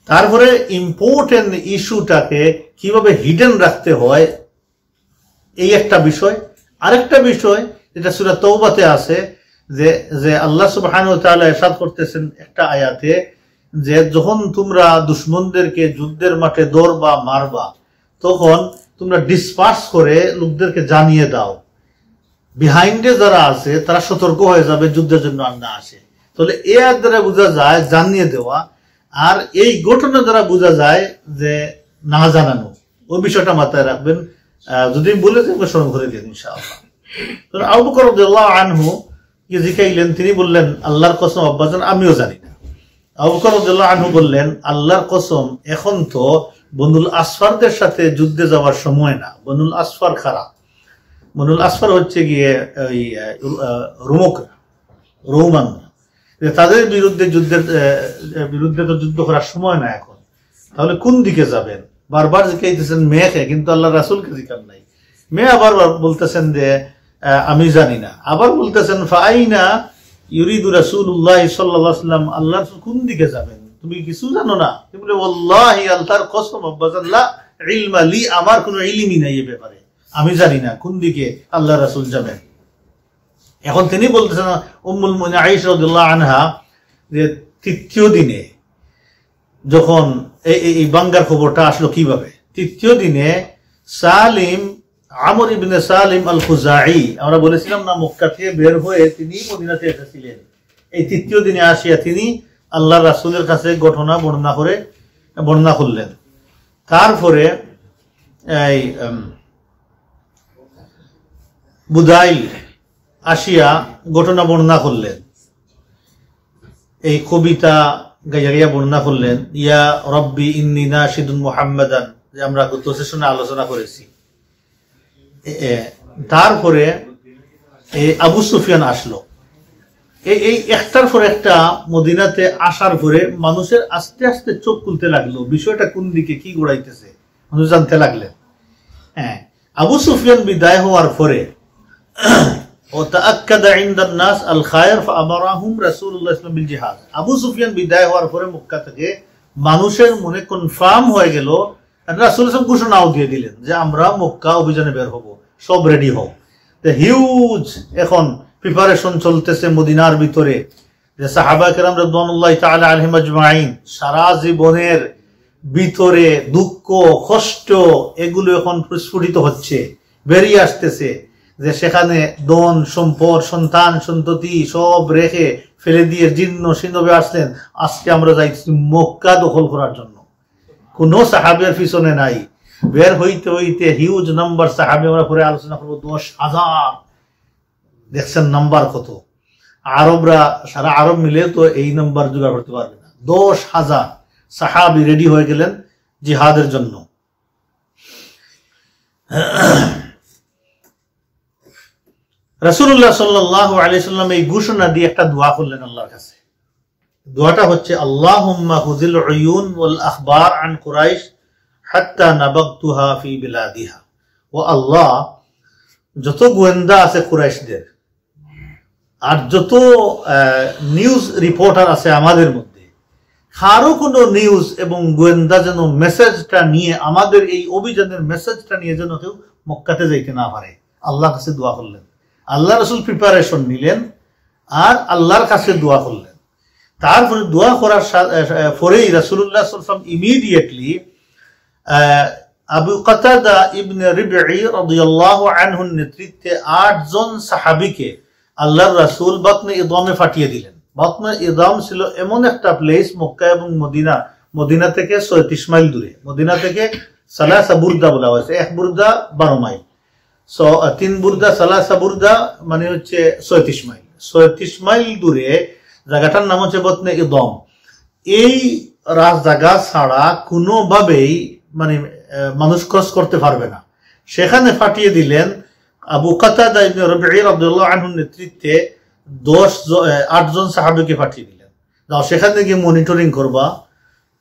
তারপরে ইম্পর্টেন্ট ইস্যুটাকে কিভাবে হিডেন রাখতে হয় এই একটা বিষয়। আরেকটা বিষয় যেটা সূরা তাওবাতে আছে, যে আল্লাহ সুবহানাহু ওয়া তাআলা ইরশাদ করতেছেন একটা আয়াতে, যে যখন তোমরা দুশমনদেরকে যুদ্ধের মাঠে দৌড়বা মারবা, তখন তোমরা ডিসপার্স করে লোকদেরকে জানিয়ে দাও, বিহাইন্ডে যারা আছে তারা সতর্ক হয়ে যাবে যুদ্ধের জন্য আর না আসে। তাহলে এ আয়াত দ্বারা বোঝা যায় জানিয়ে দেওয়া, আর এই ঘটনা দ্বারা বোঝা যায় যে না জানানো। ওই বিষয়টা মাথায় রাখবেন, যদি বলে যে স্মরণ করে দিন ইনশাআল্লাহ। তো আবু বকর রাদিয়াল্লাহু আনহু কে জিজ্ঞাসা, তিনি বললেন, আল্লাহর কসম আব্বাজান আমিও জানি না। আবু বকর রাদিয়াল্লাহু আনহু বললেন, আল্লাহর কসম এখন তো বনুল আসফারদের সাথে যুদ্ধে যাওয়ার সময় না। বনুল আসফার খারাপ। বনুল আসফার হচ্ছে গিয়ে ওই রোমান, তাদের বিরুদ্ধে তো যুদ্ধ করার সময় না এখন। তাহলে কোন দিকে যাবেন? বারবার জিজ্ঞাসা মেয়েকে, কিন্তু আল্লাহ রাসূলকে জিজ্ঞাসা নাই। মেয়ে আবার বলতেছেন যে আমি জানি না। আবার বলতেছেন ফাইনা ইউরিদু রাসূলুল্লাহ সাল্লাল্লাহু আলাইহি ওয়াসাল্লাম, আল্লাহ রাসূল কোন দিকে যাবেন তুমি কিছু জানো না? তুমি বলে ওয়াল্লাহি আল্লাহর কসম আব্বাজাল্লাহ ইলমা লি, আমার কোনো ইলমই নাই এই ব্যাপারে, আমি জানি না কোন দিকে আল্লাহ রাসূল যাবেন। এখন তিনি বলতেছেন উম্মুল মুমিনিন আয়েশা রাদিয়াল্লাহু আনহা, যে তৃতীয় দিনে যখন এই বাঙ্গার খবরটা আসলো কিভাবে, তৃতীয় দিনে সালিম, আমর ইবনে সালিম আল খুজাই, আমরা বলেছিলাম না মক্কা থেকে বের হয়ে তিনি মদিনাতে এসেছিলেন। এই তৃতীয় দিনে আসিয়া তিনি আল্লাহ রাসূলের কাছে ঘটনা বর্ণনা করলেন। তারপরে এই বুদাইল আসিয়া ঘটনা বর্ণনা করলেন, এই কবিতা গাইয়া বর্ণনা করলেন, ইয়া রব্বি ইন্নী নাশিদুন মুহাম্মাদান, যে আমরা গত সেশনে আলোচনা করেছি। তারপরে আবু সুফিয়ান আসলো। এই একটার পর একটা মদিনাতে আসার পরে মানুষের আস্তে আস্তে চোখ খুলতে লাগলো, বিষয়টা কোন দিকে কি গোড়াইতেছে মানুষ জানতে লাগলেন। হ্যাঁ, আবু সুফিয়ান বিদায় হওয়ার পরে আবু সুফিয়ান বিদায় হওয়ার পরে মক্কা থেকে মানুষের মনে কনফার্ম হয়ে গেল, রাসূল সাল্লাল্লাহু ঘোষণাও দিয়ে দিলেন যে আমরা মক্কা অভিযানে বের হব, সব রেডি হও। হিউজ এখন প্রিপারেশন চলতেছে মদিনার ভিতরে, যে সাহাবা কেরাম রাদিয়াল্লাহু তাআলা আলাইহিম আজমাইন সারা জীবনের ভিতরে দুঃখ কষ্ট এগুলো এখন প্রস্ফুটিত হচ্ছে, বেরিয়ে আসতেছে, যে সেখানে ধন সম্পদ সন্তান সন্ততি সব রেখে ফেলে দিয়ে জীর্ণ শীর্ণভাবে আসলেন। আজকে আমরা যাইছি মক্কা দখল করার জন্য, কোনো সাহাবের পিছনে নাই। বের হইতে হইতে হিউজ নাম্বার সাহাবে, আমরা পরে আলোচনা করবো, 10,000। দেখছেন নাম্বার কত? আরবরা সারা আরব মিলে তো এই নাম্বার জোগাড় করতে পারবে না। 10,000 সাহাবী রেডি হয়ে গেলেন জিহাদের জন্য। রাসূলুল্লাহ সাল্লাল্লাহু আলাইহি সাল্লাম এই ঘোষণা দিয়ে একটা দোয়া করলেন আল্লাহর কাছে। দোয়াটা হচ্ছে আল্লাহুম্মা হুযিল উয়ুন ওয়াল আখবার আন কুরাইশ হাত্তা নাবাগতুহা ফি বিলাদিহা। ও আল্লাহ, যত গোয়েন্দা আছে কুরাইশদের আর যত নিউজ রিপোর্টার আছে আমাদের মধ্যে, কারো কোনো নিউজ এবং গোয়েন্দা যেন মেসেজটা নিয়ে, আমাদের এই অভিযানের মেসেজটা নিয়ে যেন কেউ মক্কাতে যাইতে না পারে, আল্লাহর কাছে দোয়া করলেন। আল্লাহ রাসূল প্রিপারেশন নিলেন আর আল্লাহর কাছে দোয়া করলেন। তারপরে দোয়া করার পরেই রাসূলুল্লাহ সাল্লাল্লাহু আলাইহি ওয়াসাল্লাম ইমিডিয়েটলি আবু কাতাদা ইবনে রিবঈ রাদিয়াল্লাহু আনহুর নেতৃত্বে 8 জন সাহাবীকে আল্লাহর রাসূল বাতনে ইদমে পাঠিয়ে দিলেন। বাতনে ইদম ছিল এমন একটা প্লেস, মক্কা এবং মদিনা থেকে 36 মাইল দূরে। মদিনা থেকে সালাসা বুরদা বলা হয়েছে, 1 বুরদা 12 মাইল, 3 বুরদা সালাসা বুরদা মানে হচ্ছে 36 মাইল। 36 মাইল দূরে জায়গাটার নাম হচ্ছে বাতনে ইদম। এই জায়গা ছাড়া কোনোভাবেই মানে মানুষ ক্রস করতে পারবে না। সেখানে পাঠিয়ে দিলেন আবু কাতাদা ইবনে রবিঈ রাদিয়াল্লাহু আনহুর নেতৃত্বে 8 জন সাহাবীকে পাঠিয়ে দিলেন, যাও সেখানে গিয়ে মনিটরিং করবা,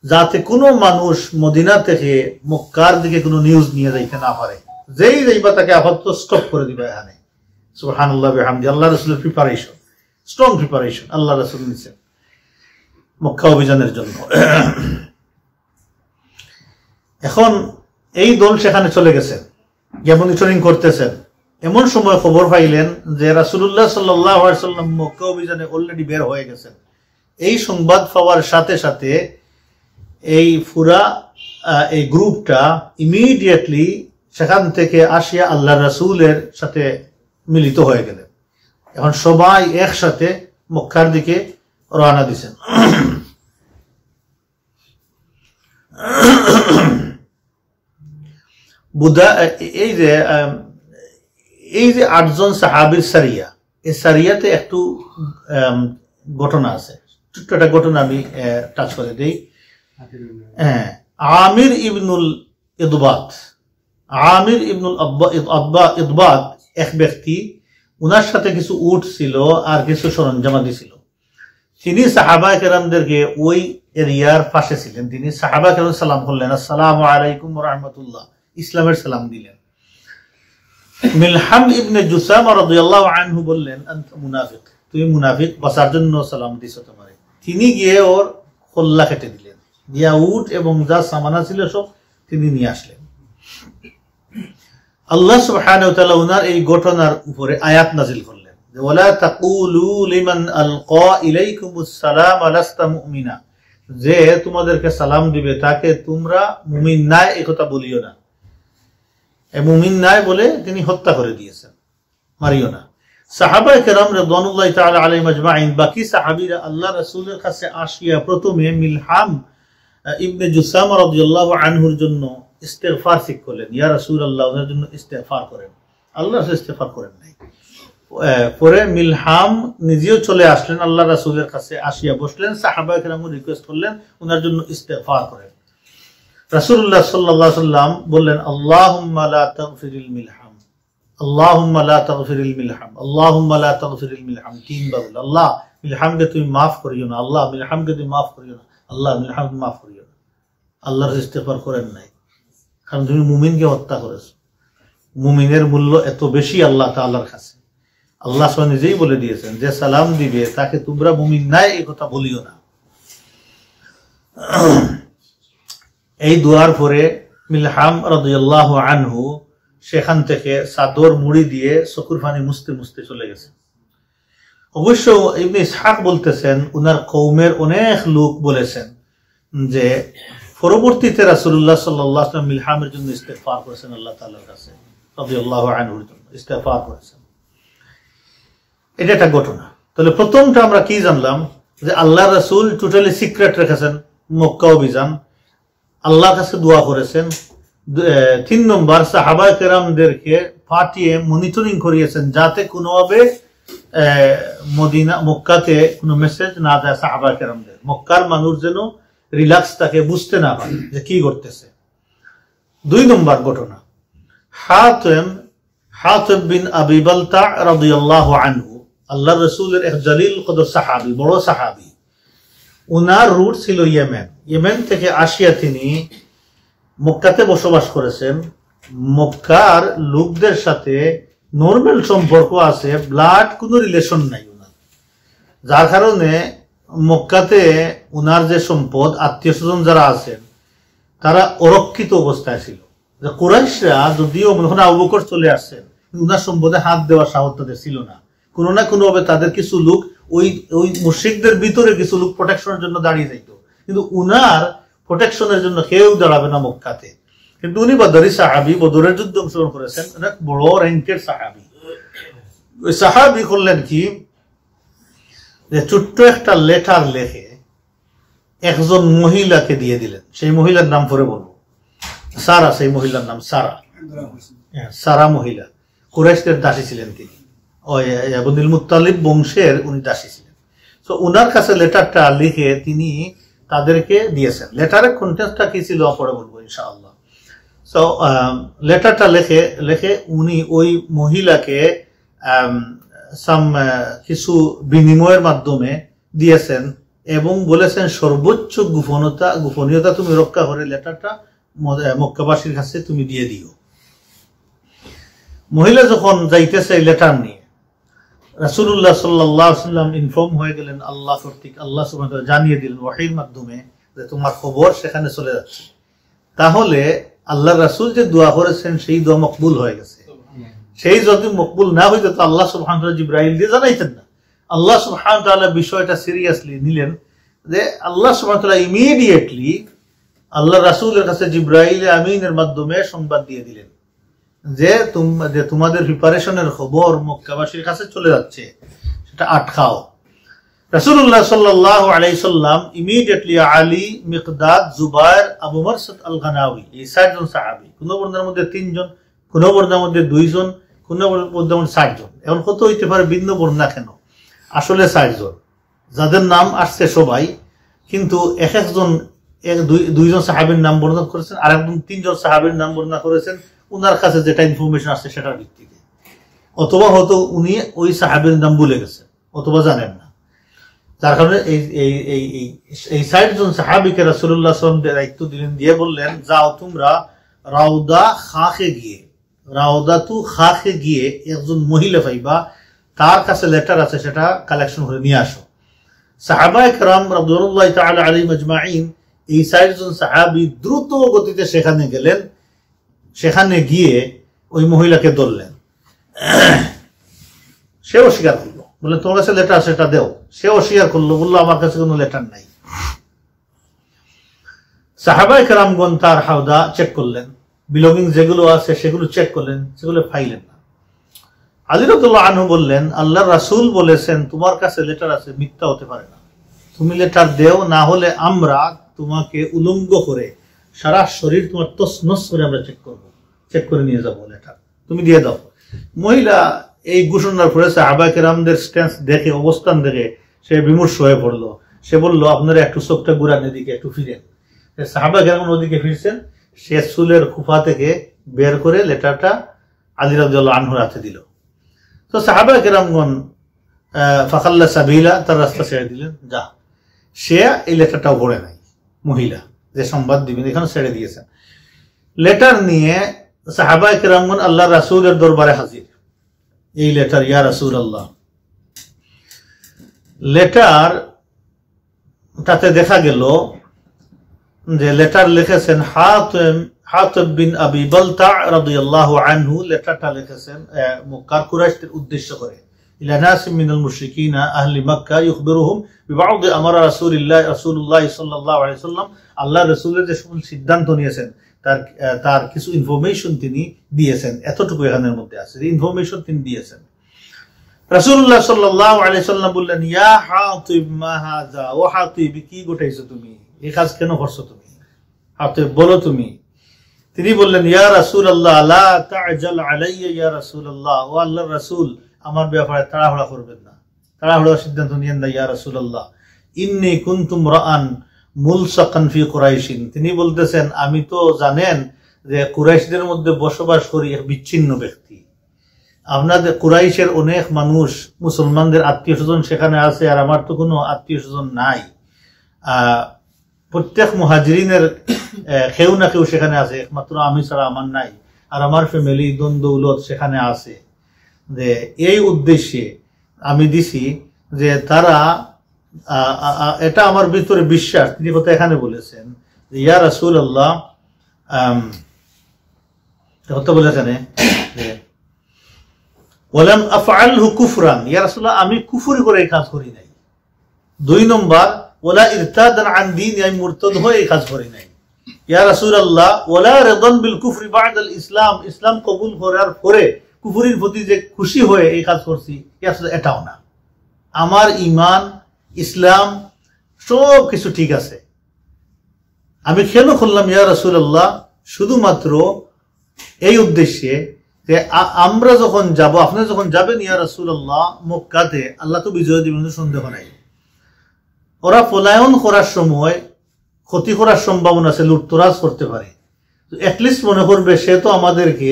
যাতে কোনো মানুষ মদিনা থেকে মক্কার দিকে কোনো নিউজ নিয়ে যাইতে না পারে। যেই যাইবা তাকে আপাতত স্টপ করে দিবা এখানে। সুবহানাল্লাহ বিহামদি। আল্লাহ রাসূলের প্রিপারেশন, স্ট্রং প্রিপারেশন আল্লাহ রাসূল নিছেন মক্কা অভিযানের জন্য। এখন এই দল সেখানে চলে গেছেন, গিয়ে মনিটরিং করতেছেন। এমন সময় খবর পাইলেন যে রাসূলুল্লাহ সাল্লাল্লাহু আলাইহি ওয়াসাল্লাম মক্কা অভিযানে অলরেডি বের হয়ে গেছেন। এই সংবাদ পাওয়ার সাথে সাথে এই পুরা এই গ্রুপটা ইমিডিয়েটলি সেখান থেকে আসিয়া আল্লাহ রাসূলের সাথে মিলিত হয়ে গেলেন। এখন সবাই একসাথে মক্কার দিকে রওনা দিয়েছেন। এই যে 8 জন সাহাবীর সারিয়া, এই সারিয়াতে একটু ঘটনা আছে, ছোট্ট একটা ঘটনা আমি টাচ করে দিই। আমির ইবনুল ইদবাত, আমির ইবনুল ইদবাত এক ব্যক্তি, উনার সাথে কিছু উট ছিল আর কিছু সরঞ্জামাদি ছিল। তিনি সাহাবায়ে কেরামদেরকে ওই এরিয়ার পাশে ছিলেন। তিনি সাহাবায়ে কেরাম সালাম করলেন, আসসালামু আলাইকুম ওয়া রাহমাতুল্লাহ, ইসলামের সালাম দিলেন। মিলহাম ইবনে জুসামা রাদিয়াল্লাহু আনহু বললেন, আনতা মুনাফিক, তুমি মুনাফিক, বাঁচার জন্য সালাম দিছো তোমারে। তিনি গিয়ে ওর কল্লা কেটে দিলেন, দিয়া উট এবং যা সামানা ছিল সব তিনি নিয়ে আসলেন। আল্লাহ সুবহানাহু ওয়া তাআলা উনার এই ঘটনার উপরে আয়াত নাযিল করলেন, ওয়ালা তাকুলু লিমান আলকা ইলাইকুমুস সালাম লাস্তা মুমিনা, যে তোমাদেরকে সালাম দিবে তাকে তোমরা মুমিন নাই এই কথা বলিও না। মুমিন নাই বলে তিনি হত্যা করে দিয়েছেন, মারিও না। সাহাবায়ে কেরাম রাদিয়াল্লাহু তাআলা আলাইহিম আজমাইন, বাকি সাহাবীরা আল্লাহ রাসূলের কাছে আসিয়া প্রথমে মিলহাম ইবনে জুসামা রাদিয়াল্লাহু আনহুর জন্য ইস্তেগফার ঠিক করলেন, ইয়া রাসূলুল্লাহ ওনার জন্য ইস্তেগফার করেন। আল্লাহ রাসূল ইস্তেগফার করেন নাই। পরে মিলহাম নিজেও চলে আসলেন আল্লাহ রাসূলের কাছে, আসিয়া বসলেন, সাহাবায়ে কেরাম রিকোয়েস্ট করলেন ওনার জন্য ইস্তেগফার করেন। রাসূলুল্লাহ সাল্লাল্লাহু আলাইহি ওয়াসাল্লাম বললেন, আল্লাহুম্মা লা তাগফিরিল মিলহাম, আল্লাহুম্মা লা তাগফিরিল মিলহাম, আল্লাহুম্মা লা তাগফিরিল মিলহাম। 3 বার বললেন, আল্লাহ মিলহামকে তুমি মাফ করিও না, আল্লাহ মিলহামকে তুমি মাফ করিও না, আল্লাহ মিলহামকে মাফ করিও না। আল্লাহর ইস্তেগফার করেন নাই, কারণ তুমি মুমিনকে হত্যা করেছো। মুমিনের মূল্য এত বেশি আল্লাহ তাআলার কাছে। আল্লাহ স্বয়ং নিজেই বলে দিয়েছেন যে সালাম দিবে তাকে তোমরা মুমিন নাই এই কথা বলিও না। এই দোয়ার পরে মিলহাম রাদিয়াল্লাহু আনহু সেখান থেকে চাদর মুড়ি দিয়ে চকুর পানি মুছতে মুছতে চলে গেছে। অবশ্য ইবনে ইসহাক বলতেছেন উনার কওমের অনেক লোক বলেছেন যে পরবর্তীতে রাসূলুল্লাহ সাল্লাল্লাহু আলাইহি ওয়াসাল্লাম মিলহামের জন্য ইস্তিগফার করেছেন আল্লাহ তাআলার কাছে, রাদিয়াল্লাহু আনহুর জন্য ইস্তিগফার করেছেন। এটা একটা ঘটনা। তাহলে প্রথমটা আমরা কি জানলাম যে আল্লাহ রাসূল টোটালি সিক্রেট রেখেছেন মক্কা অভিযান, আল্লাহর কাছে দোয়া করেছেন। 3 নম্বর সাহাবায়ে কেরামদেরকে পাঠিয়ে মনিটরিং করিয়েছেন যাতে কোনোভাবে মক্কাতে কোনো মেসেজ না যায় সাহাবায়ে কেরামদের, মক্কার মানুষ যেন রিল্যাক্স থাকে, বুঝতে না পারে যে কি করতেছে। 2 নম্বর ঘটনা হাতিব বিন আবি বালতা রাদিয়াল্লাহু আনহু, আল্লাহর রাসূলের এক জলিল কদর সাহাবী, বড় সাহাবী। উনার রুট ছিল ইয়েমেন। ইয়েমেন থেকে আসিয়া তিনি মক্কাতে বসবাস করেছেন। মক্কার লোকদের সাথে নরমাল সম্পর্ক আছে, ব্লাড কোনো রিলেশন নাই উনার, যার কারণে মক্কাতে উনার যে সম্পদ আত্মীয় স্বজন যারা আছেন তারা অরক্ষিত অবস্থায় ছিল। যে কুরাইশরা যদিও যখন আবু বকর চলে আসছেন উনার সম্পদে হাত দেওয়ার সাহস তাদের ছিল না। কোনো না কোনোভাবে তাদের কিছু লোক ওই মুশরিকদের ভিতরে কিছু লোক প্রোটেকশনের জন্য দাঁড়িয়ে যাইত, কিন্তু উনার প্রোটেকশনের জন্য কেউ দাঁড়াবে না মক্কাতে। কিন্তু উনি বদরি সাহাবী, বদরের যুদ্ধে অংশগ্রহণ করেছেন, অনেক বড় র্যাঙ্কের সাহাবী। ওই সাহাবী করলেন কি যে ছোট্ট একটা লেটার লেখে একজন মহিলাকে দিয়ে দিলেন। সেই মহিলার নাম পরে বলবো, সারা, সেই মহিলার নাম সারা। সারা মহিলা কুরাইশদের দাসী ছিলেন তিনি, বনিল মুত্তালিব বংশের উনি দাসী ছিলেন। তো উনার কাছে লেটারটা লিখে তিনি তাদেরকে দিয়েছেন। লেটারের কন্টেন্টটা কি ছিল পরে বলবো ইনশাআল্লাহ। তো লেটারটা লেখে উনি ওই মহিলাকে কিছু বিনিময়ের মাধ্যমে দিয়েছেন এবং বলেছেন সর্বোচ্চ গোপনীয়তা তুমি রক্ষা করে লেটারটা মক্কাবাসীর কাছে তুমি দিয়ে দিও। মহিলা যখন যাইতেছে লেটার নিয়ে, রাসূলুল্লাহ সাল্লাল্লাহু আলাইহি ওয়াসাল্লাম ইনফর্ম হয়ে গেলেন আল্লাহ কর্তৃক, আল্লাহ সুবহানাহু ওয়া তাআলা জানিয়ে দিলেন ওহীর মাধ্যমে যে তোমার খবর সেখানে চলে যাচ্ছে। তাহলে আল্লাহ রাসূল যে দোয়া করেছেন সেই দোয়া মকবুল হয়ে গেছে। সেই যদি মকবুল না হইতো তো আল্লাহ সুবহানাহু ওয়া তাআলা জিবরাইল দিয়ে জানাইতেন না। আল্লাহ সুবহানাহু ওয়া তাআলা বিষয়টা সিরিয়াসলি নিলেন যে আল্লাহ সুবহানাহু ওয়া তাআলা ইমিডিয়েটলি আল্লাহ রাসূলের কাছে জিবরাইল আমিনের মাধ্যমে সংবাদ দিয়ে দিলেন যে তোমাদের প্রিপারেশনের খবর মক্কাবাসীর কাছে চলে যাচ্ছে, সেটা আটকাও। রাসূলুল্লাহ সাল্লাল্লাহু আলাইহি সাল্লাম ইমিডিয়েটলি আলী, মিকদাদ, জুবায়ের, আবু মারসাদ আল গানাওয়ী, এই 4 জন সাহাবী, কোন বর্ণনার মধ্যে 3 জন, কোন বর্ণনার মধ্যে 2 জন, কোন বর্ণনার মধ্যে 60 জন। এখন কত হইতে পারে ভিন্ন বর্ণনা কেন? আসলে 60 জন, যাদের নাম আসছে সবাই, কিন্তু একজন 2 জন সাহাবীর নাম বর্ণনা করেছেন, আর একজন 3 জন সাহাবীর নাম বর্ণনা করেছেন উনার কাছে যেটা ইনফরমেশন আসছে সেটার ভিত্তিতে। অথবা হয়তো উনি ওই সাহাবীর নাম ভুলে গেছেন অথবা জানেন না, যার কারণে এই 60 জন সাহাবীকে রাসূলুল্লাহ সাল্লাল্লাহু আলাইহি ওয়াসাল্লাম দায়িত্ব দিলেন, দিয়ে বললেন যাও তোমরা রাউদাতু খাখে গিয়ে একজন মহিলা পাইবা, তার কাছে লেটার আছে সেটা কালেকশন করে নিয়ে আসো। সাহাবায়ে কেরাম রাদিয়াল্লাহু তাআলা আলাইহিম আজমাইন, এই 60 জন সাহাবী দ্রুত গতিতে সেখানে গেলেন। সেখানে গিয়ে ওই মহিলাকে ধরলেন। সে অস্বীকার করলো, বললেন তোমার কাছে লেটার সেটা দেও। সে অস্বীকার করলো, বললো আমার কাছে কোনো লেটার নাই। সাহাবায়ে কেরামগণ তার হাওদা চেক করলেন, বিলঙ্গিং যেগুলো আছে সেগুলো চেক করলেন, সেগুলো পাইলেন না। আলী রাদিয়াল্লাহু আনহু বললেন আল্লাহর রাসূল বলেছেন তোমার কাছে লেটার আছে, মিথ্যা হতে পারে না, তুমি লেটার দেও, না হলে আমরা তোমাকে উলঙ্গ করে সারা শরীর তোমার তছনছ করে আমরা চেক করে নিয়ে যাবো, লেটার তুমি দিয়ে দাও। মহিলা এই ঘোষণার পরে সাহাবায়ে কেরামদের স্ট্যান্স দেখে, অবস্থান দেখে সে বিমর্ষ হয়ে পড়লো। সে বলল আপনারা একটু চোখটা ঘুরান, এদিকে একটু ফিরেন। সাহাবায়ে কেরাম ওদিকে ফিরছেন, সে চুলের কুফা থেকে বের করে লেটারটা আলী রাদিয়াল্লাহু আনহুর হাতে দিল। তো সাহাবায়ে কেরামগণ ফাখাল্লা সাবিলা, তার রাস্তা ছেড়ে দিলেন, যা। সে এই লেটারটাও পড়ে নাই, মহিলা যে সংবাদ দিবেন এখানে ছেড়ে দিয়েছেন। লেটার নিয়ে সাহাবায়ে কেরামগণ আল্লাহ রাসূলের দরবারে হাজির। এই লেটার, ইয়া রাসূলুল্লাহ, লেটার তাতে দেখা গেল যে লেটার লিখেছেন হাতিব বিন আবি বালতা রাদিয়াল্লাহু আনহু, লেটারটা লিখেছেন মক্কার কুরাইশদের উদ্দেশ্য করে, ইলা নাসিম মিনাল মুশরিকিনা আহলি মক্কা ইখবিরুহুম বিবা'দ আমারা রাসূলুল্লাহ সাল্লাল্লাহু আলাইহি ওয়াসাল্লাম, আল্লাহর রাসূলের যে সকল সিদ্ধান্ত নিয়েছেন তার কিছু ইনফরমেশন তিনি দিয়েছেন। এতটুকু এখানের মধ্যে আছে, ইনফরমেশন তিনি দিয়েছেন। রাসূলুল্লাহ সাল্লাল্লাহু আলাইহি ওয়াসাল্লাম বললেন, ইয়া হাতিব মা হাযা, ও হাতিব কি গোটাইছো তুমি, এই কাজ কেন করছো তুমি, হাতিব বলো তুমি। তিনি বললেন, ইয়া রাসূলুল্লাহ লা তা'জাল আলাইয়া ইয়া রাসূলুল্লাহ, ও আল্লাহর রাসূল আমার ব্যাপারে তাড়াহুড়া করবেন না, তাড়াহুড়া সিদ্ধান্ত নিয়েন না ইয়া রাসূলুল্লাহ। ইন্নী কুনতুম রাআন মুলসাকান ফি কুরাইশিন, তিনি বলতেছেন আমি তো জানেন যে কুরাইশদের মধ্যে বসবাস করি এক বিচ্ছিন্ন ব্যক্তি। আপনাদের কুরাইশের অনেক মানুষ, মুসলমানদের আত্মীয় স্বজন সেখানে আছে, আর আমার তো কোনো আত্মীয় স্বজন নাই। প্রত্যেক মুহাজিরিনের কেউ না কেউ সেখানে আছে, একমাত্র আমি ছাড়া আমার নাই, আর আমার ফ্যামিলি দন দৌলত সেখানে আছে। যে এই উদ্দেশ্যে আমি দিছি যে তারা, এটা আমার ভিতরে বিশ্বাস। তিনি কথা এখানে বলেছেন যে ইয়া রাসূলুল্লাহ, কথা বলেছেন যে ওয়ালাম আফআলহু কুফরান, ইয়া রাসূলুল্লাহ আমি কুফরি করে এই কাজ করি নাই। 2 নম্বর, ওয়ালা ইরতাদান আন দীন, আমি মুরতাদ হয়ে এই কাজ করি নাই। ইয়া রাসূলুল্লাহ ওয়ালা রিদান বিল কুফরি বা'দা আল ইসলাম, ইসলাম কবুল করার পরে কুফরির প্রতি যে খুশি হয়ে এই কাজ করছি, এটাও না। আমার ঈমান ইসলাম সব কিছু ঠিক আছে। আমি কেন করলাম ইয়া রাসূলুল্লাহ, শুধুমাত্র এই উদ্দেশ্যে যে আমরা যখন যাব, আপনারা যখন যাবেন ইয়া রাসূলুল্লাহ মক্কাতে, আল্লাহ তো বিজয় দিবেন সন্দেহ নাই। ওরা পলায়ন করার সময় ক্ষতি করার সম্ভাবনা আছে, লুটতরাজ করতে পারে। অ্যাটলিস্ট মনে করবে সে তো আমাদেরকে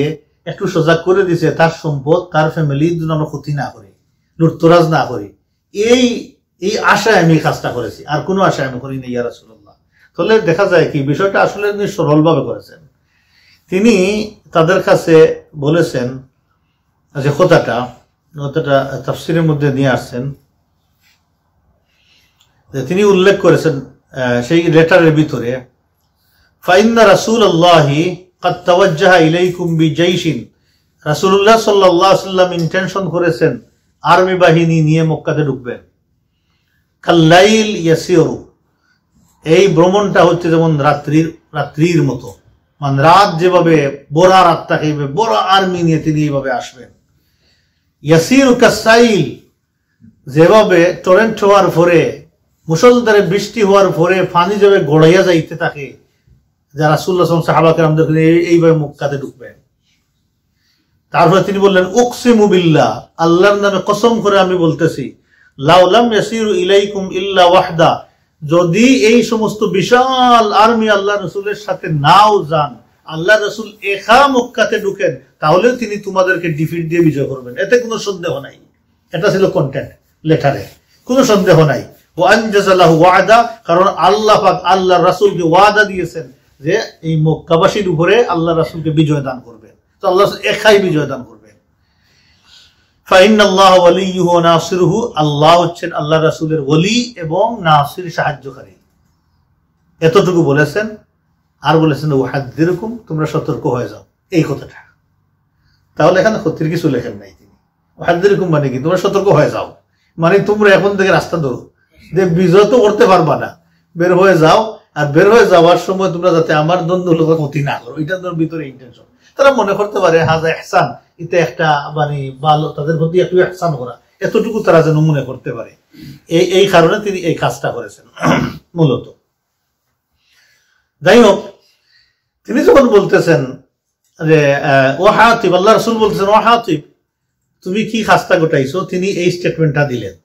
একটু সজাগ করে দিছে, তার সম্পদ তার ফ্যামিলির জন্য আমরা ক্ষতি না করি, লুটতরাজ না করি, এই আশায় আমি কাজটা করেছি, আর কোনো আশায় আমি করিনি ইয়া রাসূলুল্লাহ। তাহলে দেখা যায় কি বিষয়টা আসলে তিনি সরলভাবে করেছেন। তিনি তাদের কাছে বলেছেন যে কথাটা তাফসীরের মধ্যে নিয়ে আসছেন, যে তিনি উল্লেখ করেছেন সেই লেটারের ভিতরে, ফাইন্না রাসূলুল্লাহি قد توجه إليكم بجيش, রাসূলুল্লাহ সাল্লাল্লাহু আলাইহি ওয়াসাল্লাম ইন্টেনশন করেছেন আর্মি বাহিনী নিয়ে মক্কাতে ঢুকবেন। কাল্লাইল ইয়াসিরু, এই ভ্রমণটা হচ্ছে যেমন রাত্রির মতো, মানে রাত যেভাবে বড় রাত থাকে, বড় আর্মি নিয়ে তিনি এইভাবে আসবেন। ইয়াসিরু কাসাইল, যেভাবে টরেন্ট হওয়ার পরে, মুষলধারে বৃষ্টি হওয়ার পরে পানি যেভাবে গড়াইয়া যাইতে থাকে, যারা রাসূলুল্লাহ সাল্লাল্লাহু আলাইহি ওয়াসাল্লাম সাহাবা কেরামদের এইভাবে মক্কাতে ঢুকবেন। তারপরে তিনি বললেন, উকসিমু বিল্লাহ, আল্লাহর নামে কসম করে আমি বলতেছি, লাউ লাম ইয়াসিরু ইলাইকুম ইল্লা ওয়াহদা, যদি এই সমস্ত বিশাল আর্মি আল্লাহ রাসূলের সাথে নাও যান, আল্লাহ রাসূল একা মক্কাতে ঢুকেন, তাহলে তিনি তোমাদেরকে ডিফিট দিয়ে বিজয় করবেন, এতে কোনো সন্দেহ নাই। এটা ছিল কন্টেন্ট লেটারে, কোনো সন্দেহ নাই। ওয়া আনজাযালাহু ওয়াদা, কারণ আল্লাহ পাক আল্লাহর রাসূলকে ওয়াদা দিয়েছেন যে এই মক্কাবাসীর উপরে আল্লাহ রাসূলকে বিজয় দান করবেন, তো আল্লাহ একাই বিজয় দান করবেন। ফাইন্নাল্লাহা ওয়ালিয়্যুহু ওয়া নাসিরুহু, আল্লাহ হচ্ছেন আল্লাহ রাসূলের ওলি এবং নাসির, সাহায্যকারী। এতটুকু বলেছেন, আর বলেছেন ওয়াহাদ্দিরুকুম, তোমরা সতর্ক হয়ে যাও, এই কথাটা। তাহলে এখানে ক্ষতির কিছু লেখেন নাই তিনি। ওয়াহাদ্দিরুকুম মানে কি, তোমরা সতর্ক হয়ে যাও, মানে তোমরা এখন থেকে রাস্তা ধরো, যে বিজয় তো করতে পারবা না, বের হয়ে যাও, আর বের হয়ে যাওয়ার সময় তোমরা যাতে আমার দ্বন্দ্ব লোকের ক্ষতি না করো, এটা তোর ভিতরে ইন্টেনশন। তারা মনে করতে পারে হাজা ইহসান, এটা একটা মানে ভালো, তাদের প্রতি একটু ইহসান করা, এতটুকু তারা যেন মনে করতে পারে, এই কারণে তিনি এই কাজটা করেছেন মূলত। যাই হোক, তিনি যখন বলতেছেন যে ও হাতিব, আল্লাহ রাসূল বলতেছেন ও হাতিব তুমি কি কাজটা ঘটাইছো, তিনি এই স্টেটমেন্টটা দিলেন।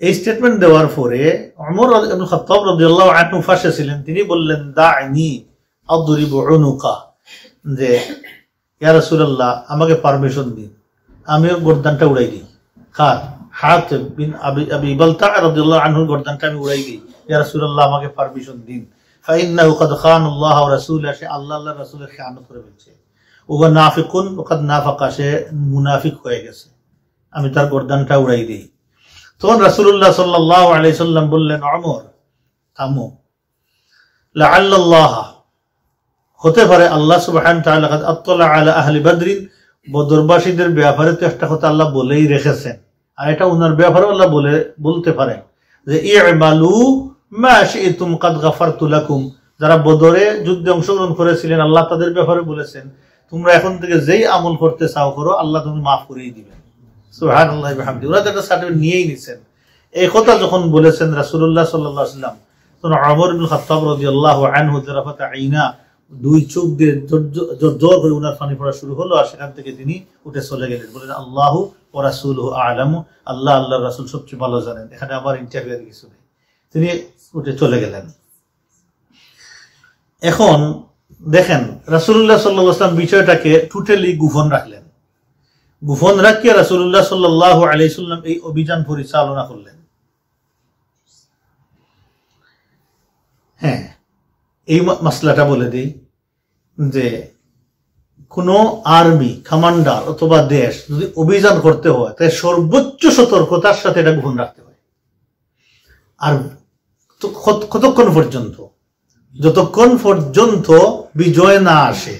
এই স্টেটমেন্ট দেওয়ার পরে ওমর ইবনে খাত্তাব রাদিয়াল্লাহু আনহু ফাঁসে ছিলেন, তিনি বললেন দা'নি আদরিবু উনুকা, যে ইয়া রাসূলুল্লাহ আমাকে পারমিশন দিন, আমি গর্দানটা উড়াই দিই। কার? হাতিব বিন আবি বালতা রাদিয়াল্লাহু আনহুর গর্দানটা আমি উড়াই দিই, ইয়া রাসূলুল্লাহ আমাকে পারমিশন দিন। ফাইন্নাহু কাদ খানাল্লাহ ওয়া রাসূলুহু, সে আল্লাহর রাসূলের খেয়ানত করে ফেলছে। ওয়া নাফিকুন ওয়াকাদ নাফাকা, সে মুনাফিক হয়ে গেছে, আমি তার গর্দানটা উড়াই দিই। তখন রাসূলুল্লাহ সাল্লাল্লাহু আলাইহি সাল্লাম বললেন, ওমর থামো, লাআল্লাল্লাহ, হতে পারে আল্লাহ সুবহানাহু ওয়া তাআলা কাদ আত্তালা আলা আহলি বদরিন, বদরবাসীদের ব্যাপারে তো একটা কথা আল্লাহ বলেই রেখেছেন, আর এটা উনার ব্যাপারে আল্লাহ বলতে পারেন যে ই'মালু মা শি'তুম কাদ গাফারতু লাকুম, যারা বদরে যুদ্ধে অংশগ্রহণ করেছিলেন আল্লাহ তাদের ব্যাপারে বলেছেন তোমরা এখন থেকে যেই আমল করতে চাও করো, আল্লাহ তুমি মাফ করেই দিবেন। সুবহানাল্লাহি ওয়া বিহামদিহি। ওরা তো একটা সার্টিফিকেট নিয়েই নিছেন। এই কথা যখন বলেছেন রাসূলুল্লাহ সাল্লাল্লাহু আলাইহি ওয়াসাল্লাম, তখন ওমর ইবনে খাত্তাব রাদিয়াল্লাহু আনহু জারাফাতা আইনা, দুই চোখ দিয়ে জোর করে উনার পানি পড়া শুরু হলো, আর সেখান থেকে তিনি উঠে চলে গেলেন, বলেন আল্লাহু ওয়া রাসূলুহু আ'লামু, আল্লাহ আল্লাহর রাসূল সবচেয়ে ভালো জানেন, এখানে আমার ইন্টারভিউ কিছু নেই। তিনি উঠে চলে গেলেন। এখন দেখেন রাসূলুল্লাহ সাল্লাল্লাহু আলাইহি ওয়াসাল্লাম বিষয়টাকে টোটালি গোপন রাখলেন। গোপন রাখিয়া রাসূলুল্লাহ সাল্লাল্লাহু আলাইহি ওয়াসাল্লাম এই অভিযান পরিচালনা করলেন। হ্যাঁ, এই মাসলাটা বলে দিই যে কোন আর্মি কমান্ডার অথবা দেশ যদি অভিযান করতে হয় তাই সর্বোচ্চ সতর্কতার সাথে এটা গোপন রাখতে হয়। আর কতক্ষণ পর্যন্ত? যতক্ষণ পর্যন্ত বিজয় না আসে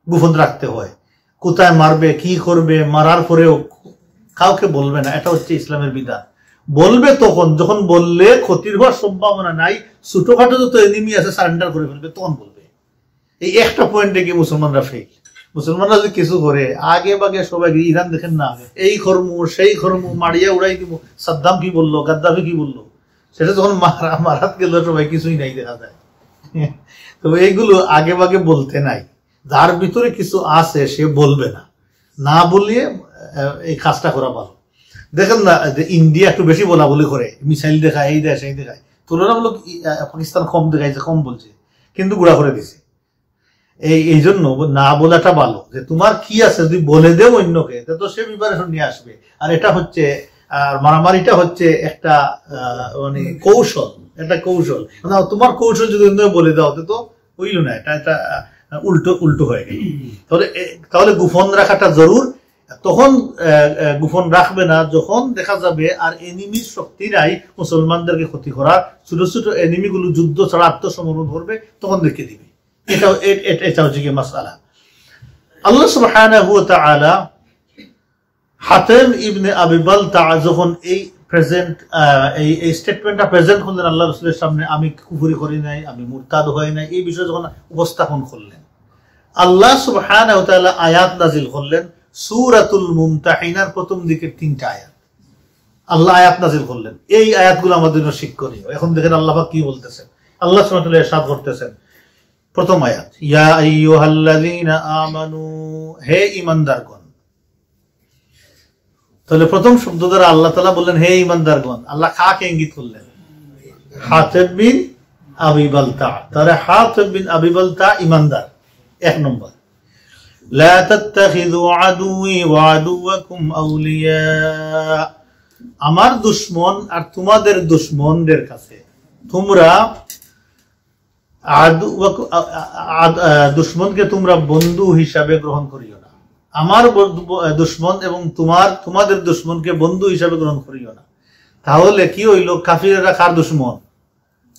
গোপন রাখতে হয়। কোথায় মারবে, কি করবে, মারার পরেও কাউকে বলবে না, এটা হচ্ছে ইসলামের বিধান। বলবে তখন যখন বললে ক্ষতির হওয়ার সম্ভাবনা নাই, ছোটখাটো যত এনিমি আছে সারেন্ডার করে ফেলবে, তখন বলবে। এই একটা পয়েন্টে গিয়ে মুসলমানরা ফেল। মুসলমানরা যদি কিছু করে আগে বাগে সবাই, ইরান দেখেন না, এই খরমু সেই খরমু মারিয়া উড়াই দিব, সাদ্দাম কি বললো, গাদ্দাফি কি বললো, সেটা যখন মারাত গেল সবাই কিছুই নাই দেখা যায়। তো এইগুলো আগে বাগে বলতে নাই। যার ভিতরে কিছু আছে সে বলবে না, না বলিয়ে এই কাজটা করা ভালো। দেখেন না যে ইন্ডিয়া একটু বেশি বলা বলি করে, মিসাইল দেখায়, এই দেয় সেই দেখায়, তুলনামূলক পাকিস্তান কম দেখাইছে, কম বলছে, কিন্তু গুড়া করে দিছে। এই জন্য না বলাটা ভালো, যে তোমার কি আছে যদি বলে দেও অন্যকে, তো সে প্রিপারেশন নিয়ে আসবে। আর এটা হচ্ছে মারামারিটা হচ্ছে একটা মানে কৌশল, একটা কৌশল। তোমার কৌশল যদি অন্য বলে দাও তো হইল না, এটা উল্টো হয়ে গেল। তাহলে গোপন রাখাটা জরুর। তখন গোপন রাখবে না যখন দেখা যাবে আর এনিমির শক্তি নাই মুসলমানদেরকে ক্ষতি করার, ছোট ছোট এনিমি গুলো যুদ্ধ ছাড়া আত্মসমর্পণ করবে, তখন দেখে দিবে। এটা হচ্ছে কি মাসআলা। আল্লাহ সুবহানাহু ওয়া তাআলা হাতেম ইবনে আবি বালতা যখন এই প্রেজেন্ট এই স্টেটমেন্টটা প্রেজেন্ট করলেন আল্লাহ রাসূলের সামনে, আমি কুফরি করি নাই, আমি মুরতাদ হই নাই, এই বিষয়ে যখন উপস্থাপন করলেন, আল্লাহ সুবহানাহু ওয়া তাআলা আয়াত নাযিল করলেন। সূরাতুল মুমতাহিনার প্রথম দিকের 3টা আয়াত আল্লাহ আয়াত নাযিল করলেন। এই আয়াতগুলো আমাদের জন্য শিক্ষণীয়। এখন দেখেন আল্লাহ পাক কি বলতেছেন। আল্লাহ সুবহানাহু ওয়া তাআলা ইরশাদ করতেছেন, প্রথম আয়াত, ইয়া আইয়ুহাল্লাযীনা আমানু, হে ঈমানদারগণ। তাহলে প্রথম শব্দ দ্বারা আল্লাহ তাআলা বললেন হে ঈমানদারগণ। আল্লাহ কাকে ইঙ্গিত করলেন? হাতিব বিন আবি বালতা। তাহলে হাতিব বিন আবি বালতা ঈমানদার। 1 নম্বর, লা তাত্তাখিযু আদুওয়ি ওয়া আদুওয়াকুম আউলিয়া, আমার দুশমন আর তোমাদের দুশমনদের কাছে তোমরা দুশমনকে তোমরা বন্ধু হিসাবে গ্রহণ করিও না। আমার দুশমন এবং তোমাদের দুশমনকে বন্ধু হিসাবে গ্রহণ করিও না। তাহলে কি হইল? কাফিররা কার দুশমন?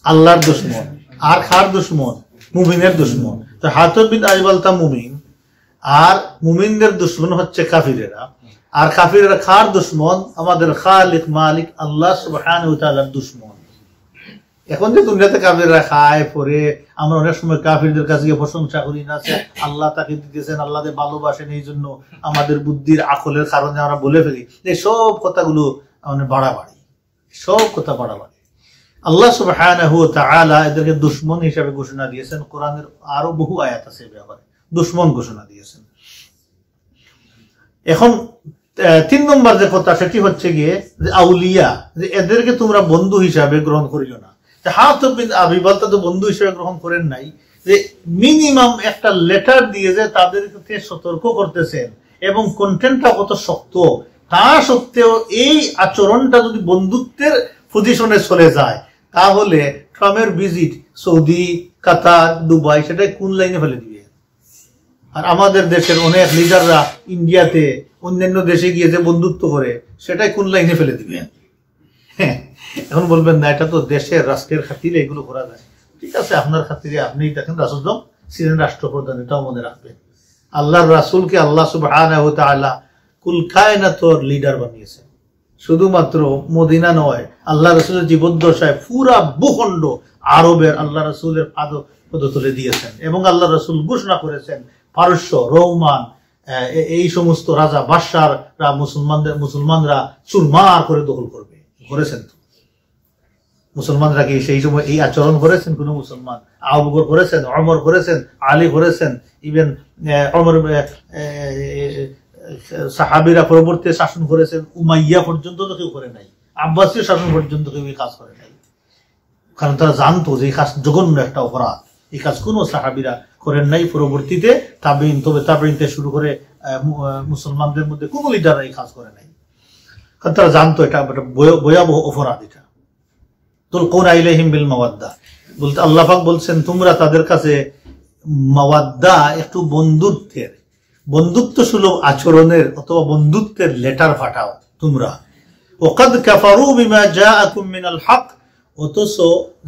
আল্লাহর দুশমন। আর কার দুশমন? মুমিনের দুশমন। তো হাতিব বিন আবি বালতা মুমিন, আর মুমিনদের দুশমন হচ্ছে কাফিরেরা। আর কাফিরেরা কার দুশমন? আমাদের খালিক মালিক আল্লাহ সুবহানাহু ওয়া তাআলার দুশমন। এখন যে দুনিয়াতে কাফিররা খায় পরে, আমরা অনেক সময় কাফিরদের কাছে গিয়ে প্রশংসা করি না, আল্লাহ তাকে দিতেছেন, আল্লাহ ভালোবাসেন, এই জন্য আমাদের বুদ্ধির আকলের কারণে আমরা বলে ফেলি। এই সব কথাগুলো আমাদের বাড়াবাড়ি, সব কথা বাড়াবাড়ি। আল্লাহ সুবহানাহু ওয়া তাআলা এদেরকে দুশমন হিসেবে ঘোষণা দিয়েছেন। কোরআনের আরো বহু আয়াত আছে এই ব্যাপারে, দুশমন ঘোষণা দিয়েছেন। এখন 3 নম্বর যে কথা সেটি হচ্ছে গিয়ে যে আউলিয়া, যে এদেরকে তোমরা বন্ধু হিসাবে গ্রহণ করিও না। হাতিব বিন আবি বালতা তো বন্ধু হিসেবে গ্রহণ করেন নাই, যে মিনিমাম একটা লেটার দিয়ে যে তাদেরকে সতর্ক করতেছেন এবং কন্টেন্টটা কত শক্ত, তা সত্ত্বেও এই আচরণটা যদি বন্ধুত্বের পজিশনে চলে যায়, তাহলে ট্রাম্পের ভিজিট সৌদি, কাতার, দুবাই, সেটাই কোন লাইনে ফেলে দিবে। আর আমাদের দেশের অনেক লিডাররা ইন্ডিয়াতে অন্যান্য দেশে গিয়ে যে বন্ধুত্ব করে, সেটাই কোন লাইনে ফেলে দিবে। হ্যাঁ, এখন বলবেন না এটা তো দেশের রাষ্ট্রের খাতিরে এগুলো করা যায়। ঠিক আছে, আপনার খাতিরে আপনি দেখেন রাসূল ছিলেন রাষ্ট্রপ্রধান, এটাও মনে রাখবেন। আল্লাহর রাসূলকে আল্লাহ সুবহানাহু ওয়া তাআলা কুল কায়নাতের লিডার বানিয়েছেন। শুধুমাত্র মদিনা নয়, আল্লাহ রাসূলের জীবদ্দশায় পুরা ভূখণ্ড আরবের আল্লাহ রাসূলের পদতলে দিয়েছেন। এবং আল্লাহ রাসূল ঘোষণা করেছেন পারস্য, রোমান, এই সমস্ত রাজা বাদশাহরা মুসলমানরা চুরমার করে দখল করবে। করেছেন তো মুসলমানরা কি সেই সময় এই আচরণ করেছেন? কোন মুসলমান? আবু বকর করেছেন, ওমর করেছেন, আলী করেছেন, ইভেন ওমর সাহাবীরা পরবর্তী শাসন করেছেন, উমাইয়া পর্যন্ত তো কেউ করে নাই, আব্বাসীয় শাসন পর্যন্ত কেউ এই কাজ করে নাই। কারণ তারা জানতো যে এই কাজ জঘন্য একটা অপরাধ, এই কাজ কোনো সাহাবীরা করেন নাই। পরবর্তীতে তাবেঈন, তবে তাবেঈনতে শুরু করে মুসলমানদের মধ্যে কোনো লিডার এই কাজ করে নাই, কারণ তারা জানতো এটা একটা ভয়াবহ অপরাধ। এটা তুলকুনা ইলাইহিম বিল মাওয়াদ্দা বলতে আল্লাহ পাক বলছেন তোমরা তাদের কাছে মাওয়াদ্দা, একটু বন্ধুত্ব সুলভ আচরণের অথবা বন্ধুত্বের লেটার পাঠাও তোমরা। ওয়াকাদ কাফারু বিমা জাআকুম মিনাল হক, অথচ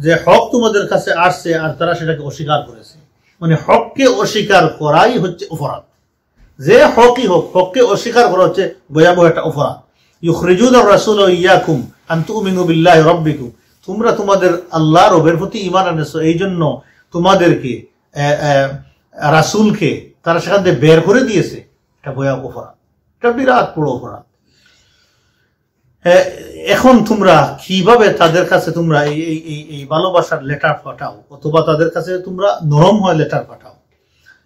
যে হক তোমাদের কাছে আসছে আর তারা সেটাকে অস্বীকার করেছে। মানে হককে অস্বীকার করাই হচ্ছে অপরাধ। যে হকই হোক, হককে অস্বীকার করা হচ্ছে ভয়াবহ একটা অপরাধ। ইউখরিজুনার রাসূল ওয়া ইয়াকুম আন তুমিনু বিল্লাহি রাব্বিকুম, তোমরা তোমাদের আল্লাহ রবের প্রতি ঈমান আনছো, এই জন্য তোমাদেরকে রাসূলকে তারা সেখান থেকে বের করে দিয়েছে। এটা ভয়াবহ অপরাধ, এটা বিরাট বড় অপরাধ। এখন তোমরা কিভাবে তাদের কাছে তোমরা এই ভালোবাসার লেটার পাঠাও, অথবা তাদের কাছে তোমরা নরম হয় লেটার পাঠাও।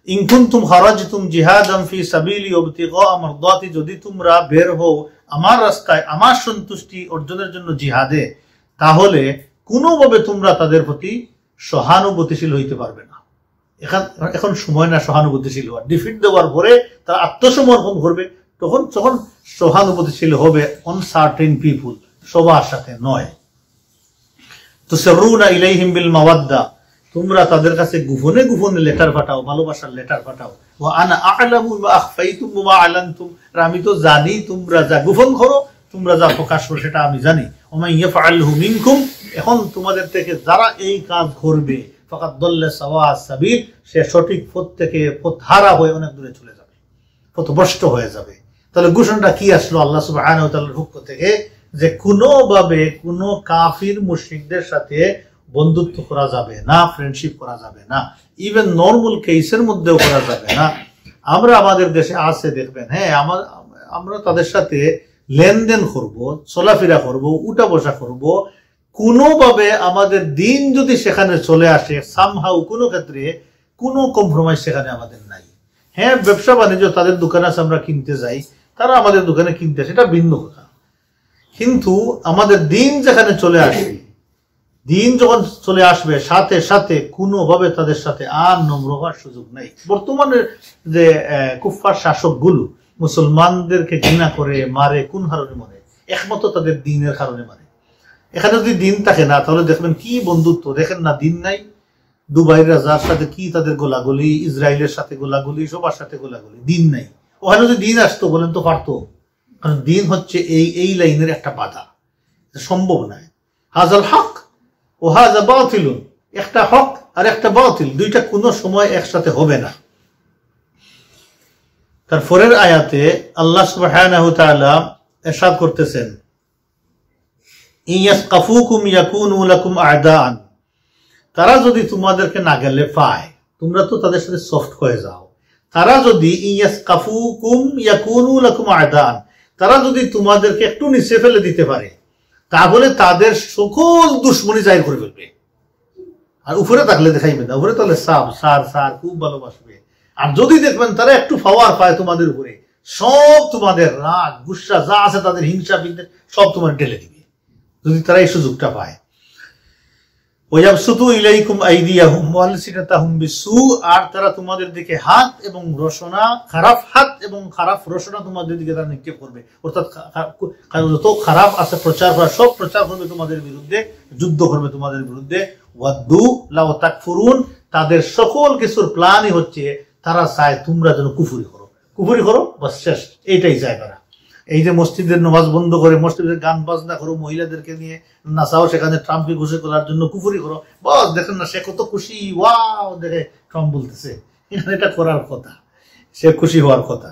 ইন কুনতুম খারাজতুম জিহাদান ফি সাবিলি ওয়াবতিগা মারদাতি, যদি তোমরা বের হও আমার রাস্তায় আমার সন্তুষ্টি অর্জনের জন্য জিহাদে, তাহলে কোনোভাবে তোমরা তাদের প্রতি সহানুভূতিশীল হইতে পারবে না। এখন সময় না সহানুভূতিশীল হওয়ার। ডিফিট দেওয়ার পরে তারা আত্মসমর্পণ করবে, তখন সহানুভূতিশীল হবে অনসার্টেন পিপুল, সবার সাথে নয়। তুসরুনা ইলাইহিম বিল মাওয়াদ্দা, তোমরা তাদের কাছে গোপনে গোপনে লেটার পাঠাও, ভালোবাসার লেটার পাঠাও। ওয়া আনা আ'লামু মা আখফাইতুম ওয়া আ'লানতুম, আমি তো জানি তোমরা যা গোপন করো, তোমরা যা প্রকাশ করো সেটা আমি জানি। ওয়া মান ইয়াফআলহু মিনকুম, এখন তোমাদের থেকে যারা এই কাজ করবে, ফাকাদ দাল্লা সাওয়া'আস সাবিল, সে সঠিক পথ থেকে পথহারা হয়ে অনেক দূরে চলে যাবে, পথভ্রষ্ট হয়ে যাবে। তাহলে ঘোষণাটা কি আসলো আল্লাহ সুবহানাহু ওয়া তাআলার পক্ষ থেকে? যে কোনোভাবে কোনো কাফির মুশরিকদের সাথে বন্ধুত্ব করা যাবে না, ফ্রেন্ডশিপ করা যাবে না, ইভেন নর্মাল কেসের মধ্যেও করা যাবে না। আমরা আমাদের দেশে আছে দেখবেন, হ্যাঁ, আমরা তাদের সাথে লেনদেন করব, চলাফেরা করব, উঠা বসা করব, কোনোভাবে আমাদের দিন যদি সেখানে চলে আসে, সামহাউ কোনো ক্ষেত্রে কোনো কম্প্রোমাইজ সেখানে আমাদের নাই। হ্যাঁ, ব্যবসা বাণিজ্য তাদের দোকানে আছে, আমরা কিনতে যাই, তারা আমাদের দোকানে কিনতে আসে, এটা ভিন্ন কথা। কিন্তু আমাদের দিন যেখানে চলে আসবে, দিন যখন চলে আসবে, সাথে সাথে কোনোভাবে তাদের সাথে আর নম্র হওয়ার সুযোগ নেই। বর্তমানে যে কুফফার শাসকগুলো মুসলমানদেরকে ঘৃণা করে মারে, কোন কারণে মারে? একমাত্র তাদের দিনের কারণে মারে। এখানে যদি দিন থাকে না, তাহলে দেখবেন কি বন্ধুত্ব, দেখেন না, দিন নাই। দুবাইয়ের রাজার সাথে কি তাদের গোলাগুলি, ইসরায়েলের সাথে গোলাগুলি, সবার সাথে গোলাগুলি, দিন নাই। ওখানে যদি দিন আসতো বলেন তো পারতো, কারণ দিন হচ্ছে এই লাইনের একটা বাধা, সম্ভব নয়। হাজাল হক ও হাজা বাতিলুন, একটা হক আর একটা বাতিল, দুইটা কোনো সময় একসাথে হবে না। তার পরের আয়াতে আল্লাহ সুবহানাহু ওয়া তাআলা ইরশাদ করতেছেন, ইয়াসকাফুকুম ইয়াকুনু লাকুম আ'দাআন, তারা যদি তোমাদেরকে নাগালে পায়, তোমরা তো তাদের সাথে সফট হয়ে যাও। তারা যদি ইয়াসকাফুকুম ইয়াকুনু লাকুম আ'দাআন, তারা যদি তোমাদেরকে একটু নিচে ফেলে দিতে পারে, তাহলে তাদের সকল দুশ্মনী জাহির করে ফেলবে। আর উপরে থাকলে দেখাইবে না, উপরে তাহলে সার খুব ভালোবাসবে। আর যদি দেখবেন তারা একটু পাওয়ার পায় তোমাদের উপরে, সব তোমাদের রাগ গুসা যা আছে, তাদের হিংসা বিদ্বেষ সব তোমার ঢেলে দিবে, যদি তারা এই সুযোগটা পায়। ওয়ায়াবসুতু ইলাইকুম আইদিয়াহুম ওয়া আলসিনাতাহুম বিসু, আর তারা তোমাদের দিকে হাত এবং রসনা, খারাপ হাত এবং খারাপ রসনা তোমাদের দিকে তারা নিক্ষেপ করবে। অর্থাৎ যত খারাপ আছে প্রচার করা, সব প্রচার করবে তোমাদের বিরুদ্ধে, যুদ্ধ করবে তোমাদের বিরুদ্ধে। ওয়াদ্দু লাউ তাকফুরুন, তাদের সকল কিছুর প্ল্যানই হচ্ছে তারা চায় তোমরা যেন কুফরি করো, বাস শেষ, এইটাই চায় তারা। এই যে মসজিদের নামাজ বন্ধ করে মসজিদের গান বাজনা করো, মহিলাদেরকে নিয়ে নাচাও, সেখানে ট্রাম্পকে খুশি করার জন্য কুফরি করো, বস দেখেন না সে কত খুশি, ওয়াও দেখে ট্রাম্প বলতেছে, এটা করার কথা, সে খুশি হওয়ার কথা।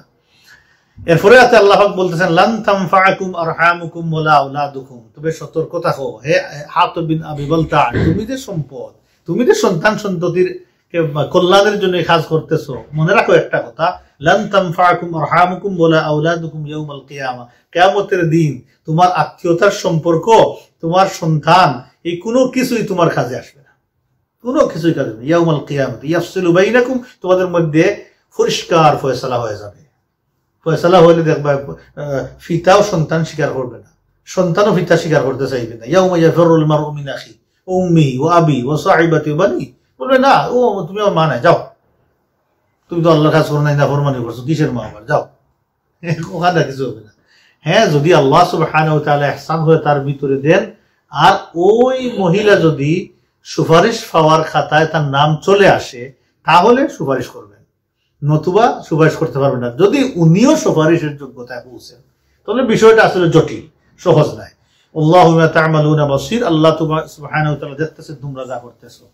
এরপরে আছে আল্লাহ পাক বলতেছেন লান তানফাআকুম আরহামুকুম ওয়ালা আওলাদুকুম, তবে সতর্ক থাকো হে হাতিব বিন আবি বালতা, তুমি যে সম্পদ, তুমি যে সন্তান সন্ততির কল্যাণের জন্য কাজ করতেছো, মনে রাখো একটা কথা, লান তানফাআকুম আরহামুকুম ওয়ালা আওলাদুকুম ইয়াউমাল কিয়ামা, কিয়ামতের দিন তোমার আত্মীয়তার সম্পর্ক, তোমার সন্তান, এই কোনো কিছুই তোমার কাজে আসবে না, কোনো কিছুই কাজে আসবে না। ইয়াউমাল কিয়ামাত ইয়াফসিলু বাইনাকুম, তোমাদের মধ্যে পরিষ্কার ফয়সালা হয়ে যাবে। ফয়সালা হইলে দেখবা ফিতাও সন্তান স্বীকার করবে না, সন্তানও ফিতা স্বীকার করতে চাইবে না। ইয়াউমা ইয়াফিরুল মারউ মিন আখি ওয়া উম্মিহি ওয়া আবি ওয়া সাহিবাতি ওয়া বানি, বলবে না ও তুমি আমার মা নাই, যাও, তুমি তো আল্লাহর কাজ করো নাই, না ফরমানি করছো, কিসের মা আমার, যাও, ওখানে কিছু হবে না। হ্যাঁ, যদি আল্লাহ সুবহানাহু ওয়া তাআলা ইহসান হয়ে তার ভিতরে দেন, আর ওই মহিলা যদি সুপারিশ পাওয়ার খাতায় তার নাম চলে আসে, তাহলে সুপারিশ করবেন, নতুবা সুপারিশ করতে পারবেন না। যদি উনিও সুপারিশের যোগ্যতায় পৌঁছেন, তাহলে বিষয়টা আসলে জটিল, সহজ নয়। আল্লাহু বিমা তা'মালুনা বাসীর, আল্লাহ সুবহানাহু ওয়া তাআলা দেখতেছেন তোমরা যা করতেছো।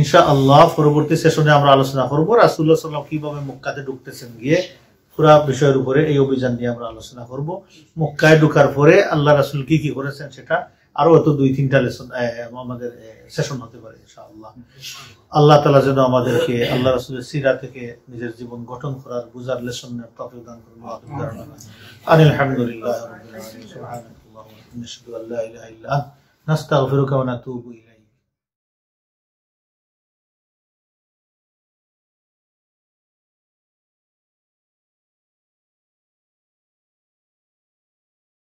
ইনশাআল্লাহ পরবর্তী সেশনে আমরা আলোচনা করব রাসূলুল্লাহ সাল্লাল্লাহু আলাইহি ওয়াসাল্লাম কিভাবে মক্কাতে ঢুকতেছেন গিয়ে, পুরা বিষয়ের উপরে এই অভিযান নিয়ে আমরা আলোচনা করব। মক্কায় ঢোকার পরে আল্লাহ রাসূল কি কি করেছেন সেটা আরো হয়তো 2-3টা লেসন আমাদের সেশন হতে পারে ইনশাআল্লাহ। আল্লাহ তাআলা যেন আমাদেরকে আল্লাহ রাসূলের সিরা থেকে নিজের জীবন গঠন করার বুঝার লেসনের তৌফিক দান করুন। আলহামদুলিল্লাহি রাব্বিল আলামিন, সুবহানাল্লাহি ওয়া বিহামদিহি, নাশহাদু আল্লা ইলাহা ইল্লা আনতা, নাস্তাগফিরুকা ওয়া নাতুবু ইলাইক।